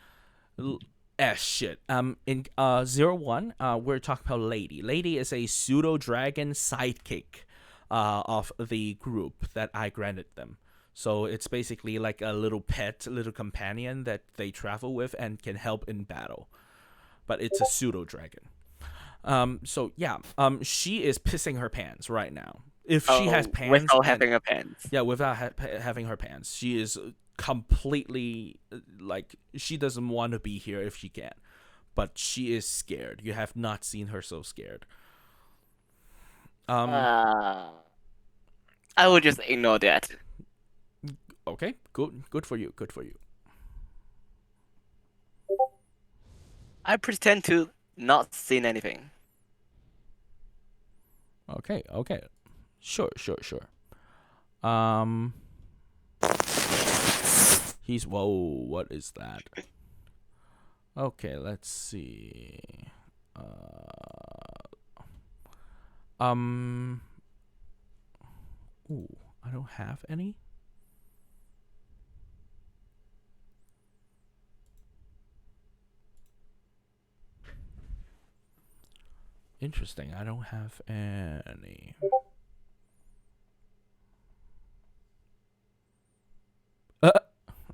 as shit. In 01, we're talking about Lady. Lady is a pseudo dragon sidekick of the group that I granted them. So it's basically like a little pet, little companion that they travel with and can help in battle. But it's a pseudo dragon. So yeah, she is pissing her pants right now. If she has pants, without and- having a pants. yeah, without having her pants, she is completely like she doesn't want to be here if she can, but she is scared. You have not seen her so scared. I will just ignore that. Okay, good for you. I pretend to not seen anything. Okay, sure. He's whoa. What is that? Okay, let's see. Ooh, I don't have any. Interesting. I don't have any.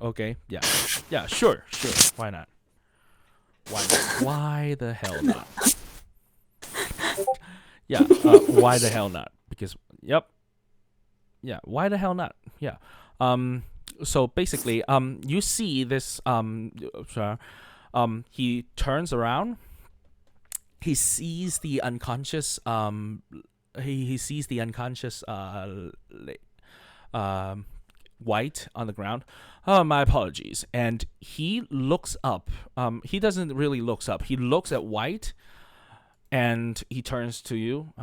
Okay. Yeah. Yeah. Sure. Sure. Why not? Why not? Why the hell not? Yeah. Why the hell not? Because. Yep. Yeah. Why the hell not? Yeah. So basically, you see this. He turns around. He sees the unconscious. He sees the unconscious. White on the ground. Oh, my apologies. And he looks up. He doesn't really looks up. He looks at White, and he turns to you.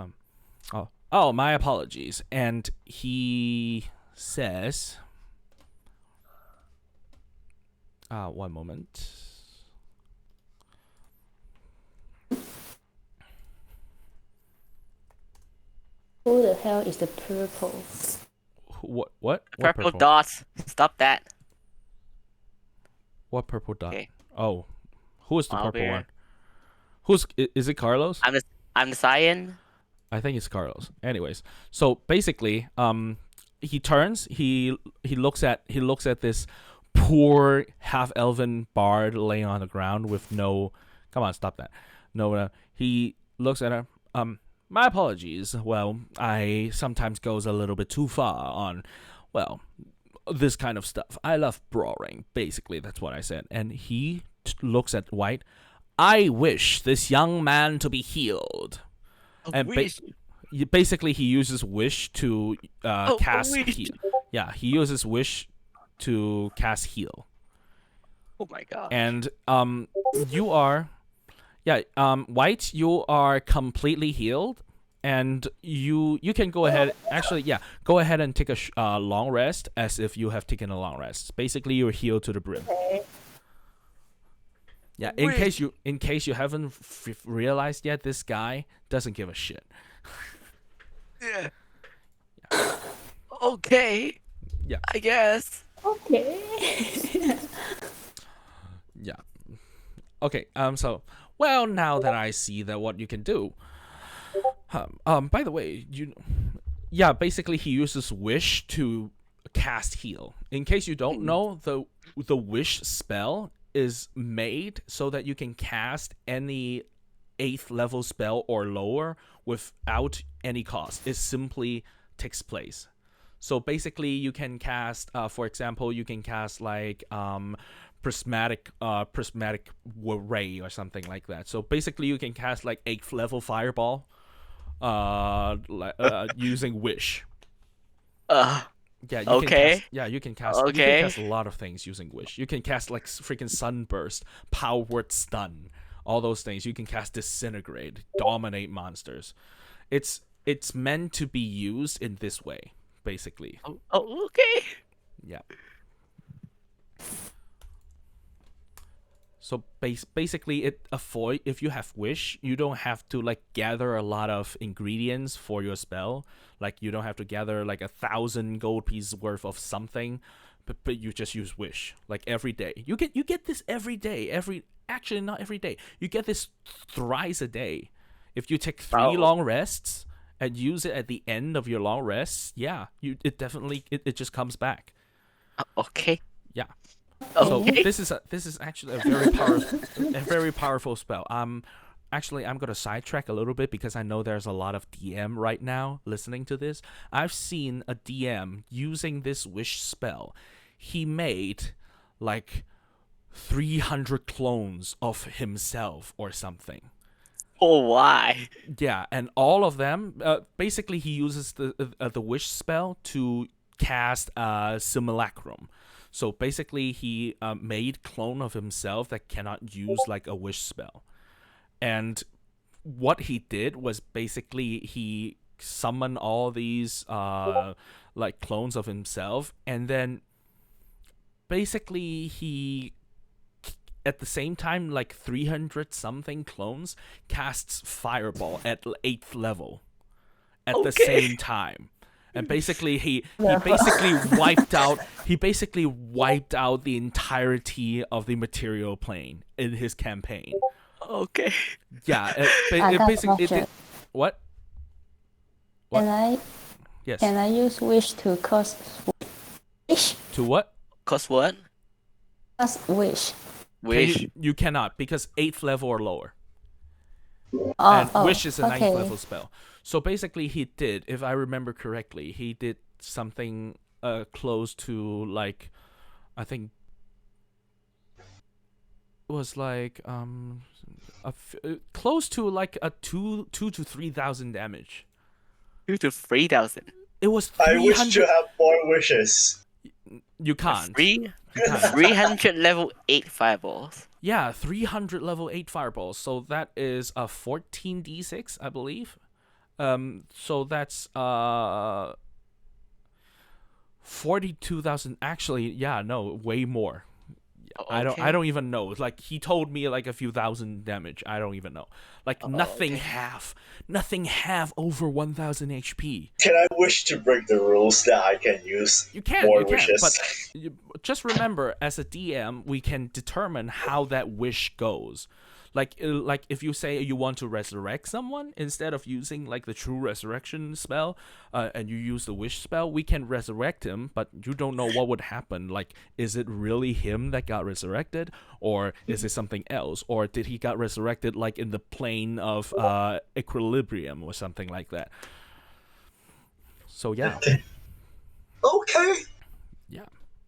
Oh, my apologies. And he says, one moment. Who the hell is the purple? What? What Purple dots. Stop that. What purple dot? Okay. Oh, who is the I'll purple be one? right. Is it Carlos? I'm the cyan. I think it's Carlos. Anyways, so basically, he turns. He looks at this poor half elven bard laying on the ground with no. Come on, stop that. No, he looks at her. My apologies. Well, I sometimes goes a little bit too far on, well, this kind of stuff. I love brawling. Basically, that's what I said. And he looks at White. I wish this young man to be healed. And basically, he uses wish to cast heal. Yeah, he uses wish to cast heal. Oh my god. And you are, White, you are completely healed, and you can go ahead. Actually, yeah, go ahead and take a long rest, as if you have taken a long rest. Basically, you're healed to the brim. Yeah, in case you haven't realized yet, this guy doesn't give a shit. Yeah. Okay. Yeah. I guess. Okay. Yeah. Okay. So, well, now that I see that what you can do. By the way, basically he uses wish to cast heal. In case you don't know, the wish spell is made so that you can cast any 8th level spell or lower without any cost. It simply takes place. So basically, you can cast, for example, you can cast like prismatic ray or something like that. So basically, you can cast like 8th level fireball, using wish. Yeah. You Okay. you can cast. You can cast a lot of things using wish. You can cast like freaking sunburst, power word stun, all those things. You can cast disintegrate, dominate monsters. It's meant to be used in this way, basically. Oh, okay. Yeah. So basically, if you have wish, you don't have to like gather a lot of ingredients for your spell. Like you don't have to gather like 1,000 gold pieces worth of something, but you just use wish like every day. You get this every day. Actually not every day. You get this thrice a day. If you take 3 long rests and use it at the end of your long rests, it definitely it just comes back. Okay. Yeah. Okay. So this is actually a very powerful spell. Actually, I'm gonna sidetrack a little bit because I know there's a lot of DM right now listening to this. I've seen a DM using this wish spell. He made like 300 clones of himself or something. Oh, why? Yeah, and all of them. Basically, he uses the wish spell to cast simulacrum. So basically, he made clone of himself that cannot use like a wish spell. And what he did was basically he summoned all these like clones of himself, and then basically he at the same time, like 300 something clones casts Fireball at 8th level at the same time. And basically he basically wiped out the entirety of the material plane in his campaign. Okay. Yeah, That's bullshit. What? What? Yes. Can I use wish to cause wish? To what? Cause what? Cause wish. Wish. You cannot, because 8th level or lower. Oh, And Wish is a 9th okay. level spell. So basically he did, if I remember correctly, he did something close to like, I think it was like close to like a 2 to 3,000 damage. 2 to 3,000. It was I wish to 300. have more wishes. You can't. 300 level 8 fireballs. Yeah, 300 level 8 fireballs. So that is a 14d6, I believe. So that's 42,000. Actually, yeah, no, way more. I don't even know. Like he told me like a few thousand damage. I don't even know. Like nothing half over 1,000 HP. Can I wish to break the rules that I can use You can, more you can, wishes? but just remember, as a DM, we can determine how that wish goes. Like if you say you want to resurrect someone, instead of using like the true resurrection spell, and you use the wish spell, we can resurrect him, but you don't know what would happen. Like, is it really him that got resurrected, or is it something else, or did he got resurrected like in the plane of equilibrium or something like that? So yeah. Okay. Yeah,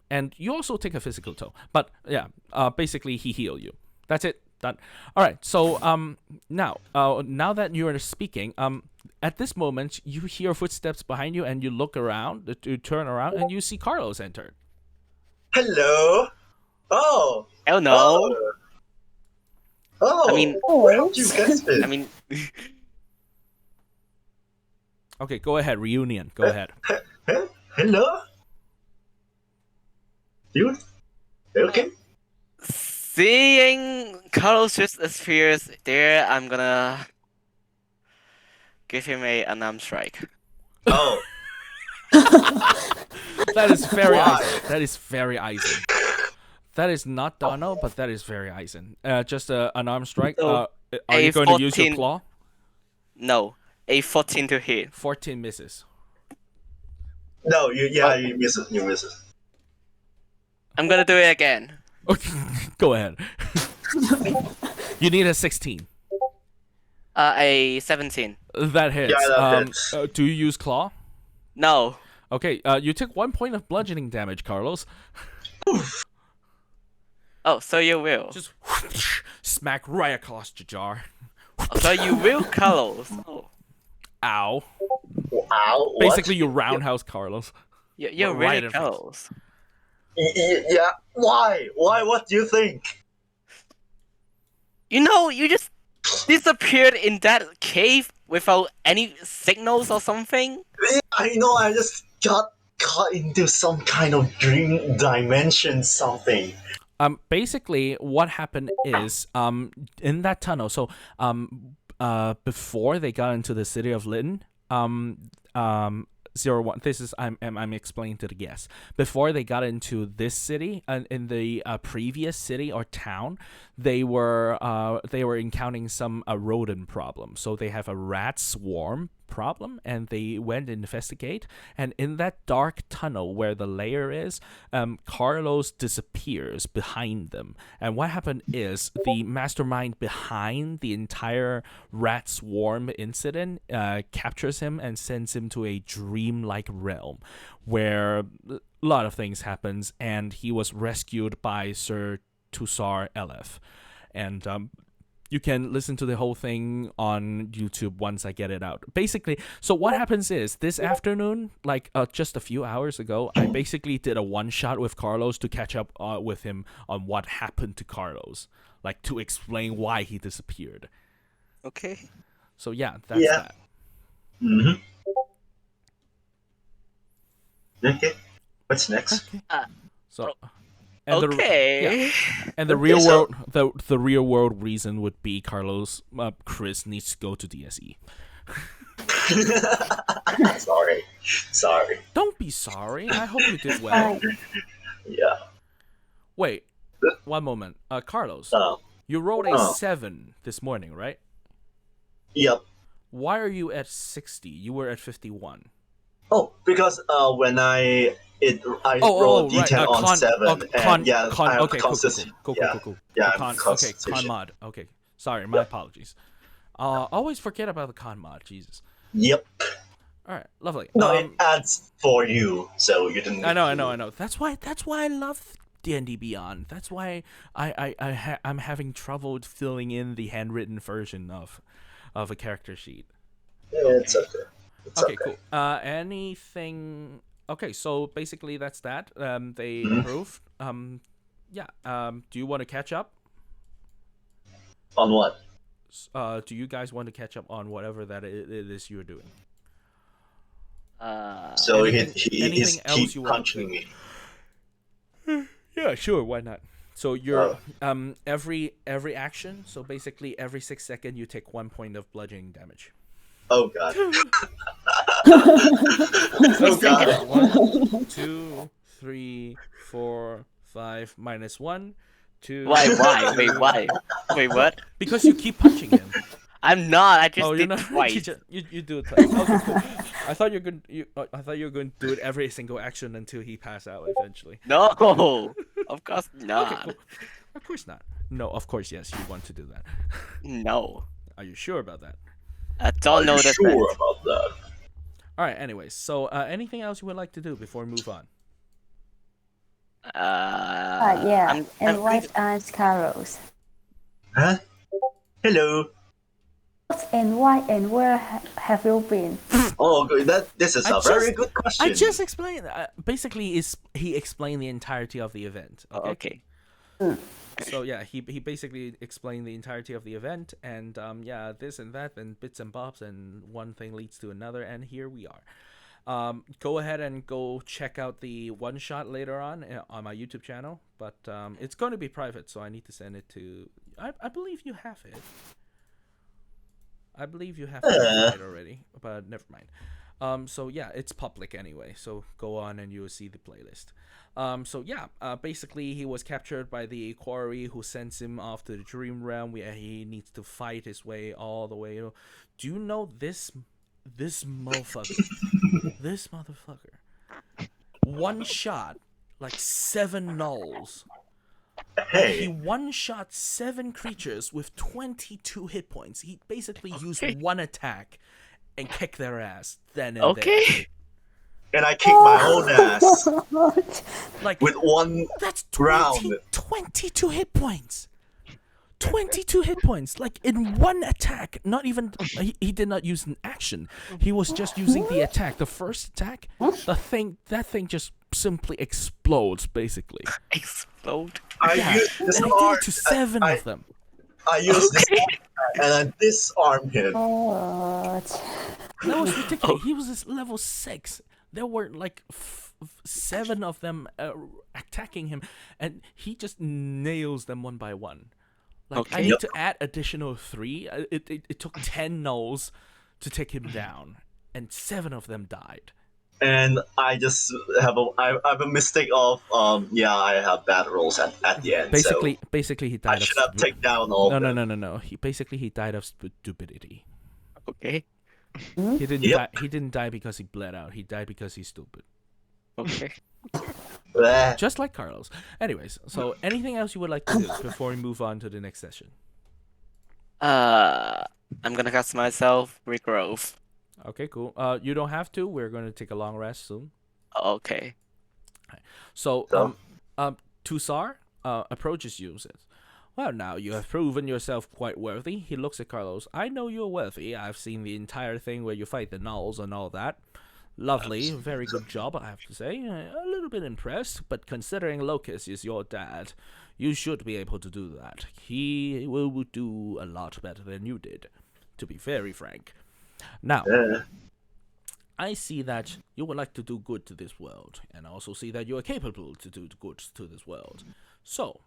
and you also take a physical toll, but yeah, basically he heal you. That's it. Done. All right. So now that you are speaking, at this moment you hear footsteps behind you, and you look around, you turn around, and you see Carlos enter. Hello. Oh. Hell no. Oh. I mean, where have you guys been? I mean, Okay, go ahead. Reunion. Go ahead. Hello. You okay? seeing Carlos just appears there, I'm gonna give him an unarmed strike. Oh. That is very Why? Eisen. That is very Eisen. That is not Dono, but that is very Eisen. Just an arm strike. So, Are you a going to use your 14 claw? No, a 14 to hit. 14 misses. No, you miss it. You miss it. I'm gonna do it again. Okay, go ahead. You need a 16. A 17. That hits. Yeah, that hits. Do you use claw? No. Okay, you took 1 point of bludgeoning damage, Carlos. Oh, so you will. Just smack right across your jaw. So you will, Carlos. Oh. Ow. Wow. Basically, you roundhouse Carlos. You're Right really in front. Carlos. Yeah. Why? Why? What do you think? You know, you just disappeared in that cave without any signals or something. I know. I just got caught into some kind of dream dimension. Something. Basically, what happened is, in that tunnel. So, before they got into the city of Lytton, 01. This is I'm explaining to the guests. Before they got into this city, in the previous city or town, they were encountering some rodent problem. So they have a rat swarm problem, and they went to investigate. And in that dark tunnel where the lair is, Carlos disappears behind them. And what happened is the mastermind behind the entire rat swarm incident captures him and sends him to a dream-like realm where a lot of things happens, and he was rescued by Sir Tusar Elef. And you can listen to the whole thing on YouTube once I get it out. Basically, so what happens is, this afternoon, like just a few hours ago, I basically did a one-shot with Carlos to catch up with him on what happened to Carlos, like to explain why he disappeared. Okay. So yeah, that's Yeah. that. Mm-hmm. Okay. What's next? So, And Okay. and the real world, the real world reason would be Chris needs to go to DSE. Sorry. Don't be sorry. I hope you did well. Fine. Yeah. Wait, one moment. Carlos, Uh, you rolled a uh. 7 this morning, right? Yep. Why are you at 60? You were at 51. Oh, because when I Oh, rolled right. D10 on 7, and yeah, I'm okay, cool. consistent. Cool. Yeah, Con, I'm okay, constitution. con mod. Okay, sorry, my apologies. Always forget about the con mod. Jesus. Yep. All right, lovely. No, it adds for you, so you didn't. I know. That's why I love D&D Beyond. That's why I'm having trouble filling in the handwritten version of a character sheet. It's okay. It's Okay, cool. Anything? Okay, so basically that's that. They approved. Yeah. Do you want to catch up? On what? Do you guys want to catch up on whatever that it is you're doing? So anything he's else keep you want punching to- me. Yeah, sure. Why not? So you're every action. So basically, every 6 seconds you take 1 point of bludgeoning damage. Oh god. Oh god. 1, 2, 3, 4, 5 minus 1, 2. Why? Wait, what? Because you keep punching him. I'm not. I just Oh, you're did not. twice. You do it twice. Okay, cool. I thought you were going. I thought you were going to do it every single action until he passed out eventually. No, of course not. Okay, cool. Of course not. No, of course yes. You want to do that. No, Are you sure about that? I don't know Are you the sure sense. about that? All right. Anyways, so anything else you would like to do before we move on? Yeah, I'm and what asked Carlos? Huh? Hello. What and why and where have you been? Oh, good. This is I a very just- good question. I just explained. Basically, he explained the entirety of the event. Okay. Okay. So yeah, he basically explained the entirety of the event, and yeah, this and that, and bits and bobs, and one thing leads to another, and here we are. Go ahead and go check out the one shot later on my YouTube channel, but it's going to be private, so I need to send it to. I believe you have it. I believe you have it already, but never mind. So yeah, it's public anyway. So go on and you will see the playlist. So yeah, basically he was captured by the quarry who sends him off to the dream realm where he needs to fight his way all the way. Do you know this motherfucker? This motherfucker. One shot, like 7 nulls. Hey. He one-shot 7 creatures with 22 hit points. He basically used Okay. one attack and kicked their ass then and there. Okay. And I kicked my own ass What? Like, with one that's round. 22 hit points. 22 hit points. Like, in one attack. Not even... He did not use an action. He was just using the attack. The first attack, that thing just simply explodes, basically. Explode. I Yeah, used this and he did arm. it to 7 of them. I used this arm and I disarmed him. What? That was ridiculous. He was this level 6. There were like 7 of them attacking him, and he just nails them one by one. Like, I Okay. need to add additional 3. It took 10 nulls to take him down, and 7 of them died. And I just have a mistake of I have bad rolls at the end. Basically, he so I died of should have taken down all. No. He died of stupidity. Okay. He didn't Yep. die. He didn't die because he bled out. He died because he's stupid. Okay. Bleh. Just like Carlos. Anyways, so anything else you would like to do before we move on to the next session? I'm gonna cast myself regrowth. Okay, cool. You don't have to. We're going to take a long rest soon. Okay. So, So? Tusar approaches you and says, "Well, now you have proven yourself quite worthy." He looks at Carlos. "I know you're worthy. I've seen the entire thing where you fight the gnolls and all that. Lovely, very good job, I have to say. A little bit impressed, but considering Locus is your dad, you should be able to do that. He will do a lot better than you did, to be very frank. Now, I see that you would like to do good to this world, and I also see that you are capable to do good to this world. So,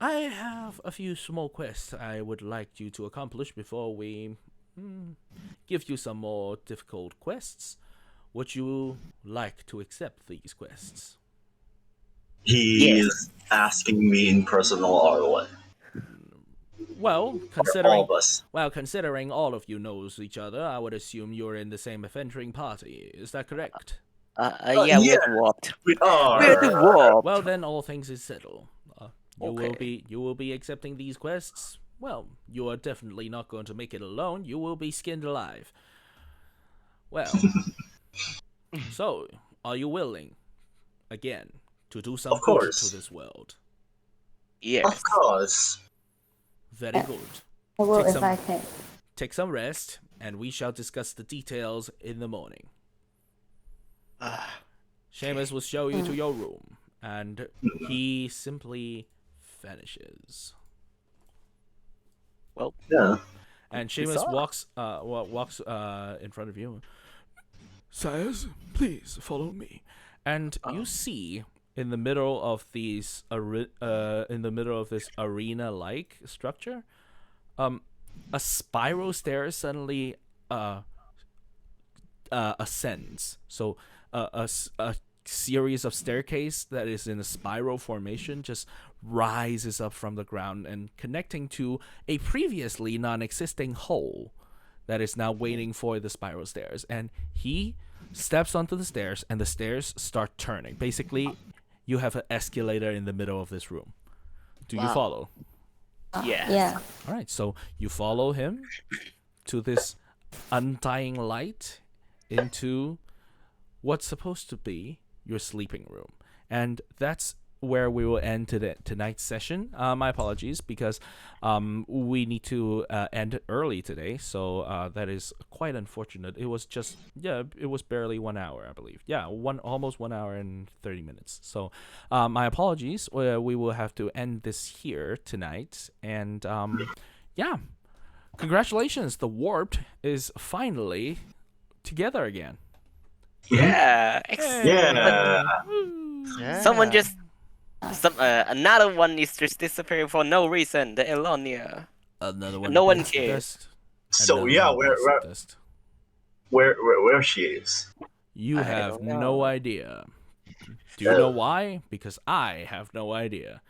I have a few small quests I would like you to accomplish before we give you some more difficult quests. Would you like to accept these quests? He's asking me in personal or what? Well, All considering of us. considering all of you knows each other, I would assume you're in the same adventuring party. Is that correct? Yeah, yeah. we're the warped. We are. We're the warped. Well, then all things is settled. Okay. You will be accepting these quests. Well, you are definitely not going to make it alone. You will be skinned alive. Well, so are you willing, again, to do some Of good course. to this world? Yes. Of course. Very good. I will Take if some- I can. Take some rest, and we shall discuss the details in the morning. Seamus will show you to your room, and he simply vanishes. Yeah. And Seamus Bizarre. walks in front of you, Sires, please follow me. and you see in the middle of these in the middle of this arena-like structure, a spiral stair suddenly ascends. So a series of staircase that is in a spiral formation just rises up from the ground and connecting to a previously non-existing hole that is now waiting for the spiral stairs. And he steps onto the stairs, and the stairs start turning. Basically, you have an escalator in the middle of this room. Do you Wow. follow? Yes. Yeah. All right, so you follow him to this undying light into what's supposed to be your sleeping room. And that's where we will end tonight's session. My apologies, because we need to end early today, so that is quite unfortunate. It was just, it was barely 1 hour, I believe. Yeah, almost 1 hour and 30 minutes. So my apologies. We will have to end this here tonight. And yeah, congratulations. The Warped is finally together again. Yeah. Yeah. Someone just another one is just disappearing for no reason. The Elonia. Another one. No one bites the cares. dust. So Another yeah, one bites the dust. where she is? You I have don't no know. idea. Do you know why? Because I have no idea.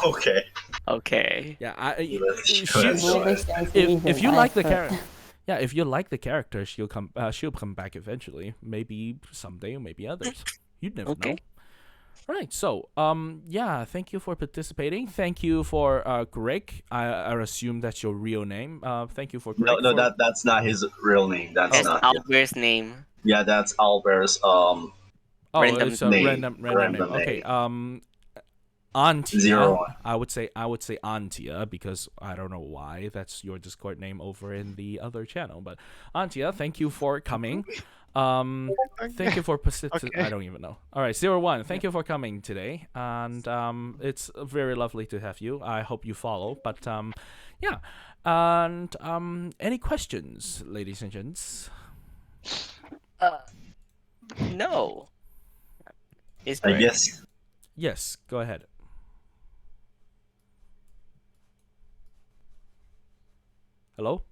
Okay. Okay. Yeah, Let's she- try. Maybe stands if even, you I like the heard. character, yeah, if you like the character, she'll come back eventually. Maybe someday, or maybe others. You'd never Okay. know. Right. So, yeah, thank you for participating. Thank you for Greg. I assume that's your real name. Thank you for Greg. No, for- that's not his real name. That's That's not. Albert's name. Yeah, that's Albert's. Oh, Random it's a name. random Random name. Okay. name. Antia. 01. I would say Antia, because I don't know why that's your Discord name over in the other channel. But Antia, thank you for coming. Thank you for I don't even know. All right, 01. Thank you for coming today, and it's very lovely to have you. I hope you follow. But yeah, and any questions, ladies and gents? No. It's I great. guess. Yes, go ahead. Hello?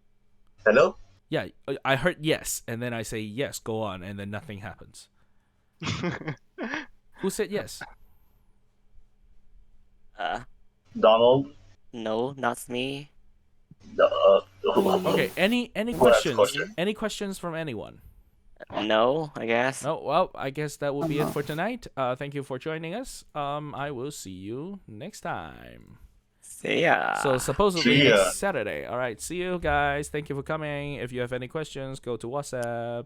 Hello. Yeah, I heard yes, and then I say yes, go on, and then nothing happens. Who said yes? Donald. No, not me. Okay, any Last questions? question. Any questions from anyone? No, I guess. No, well, I guess that will be it for tonight. Thank you for joining us. I will see you next time. See ya. So supposedly See ya. next Saturday. All right, see you guys. Thank you for coming. If you have any questions, go to WhatsApp.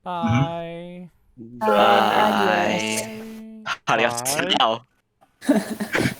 Bye. Bye. Adios. Bye. Ciao.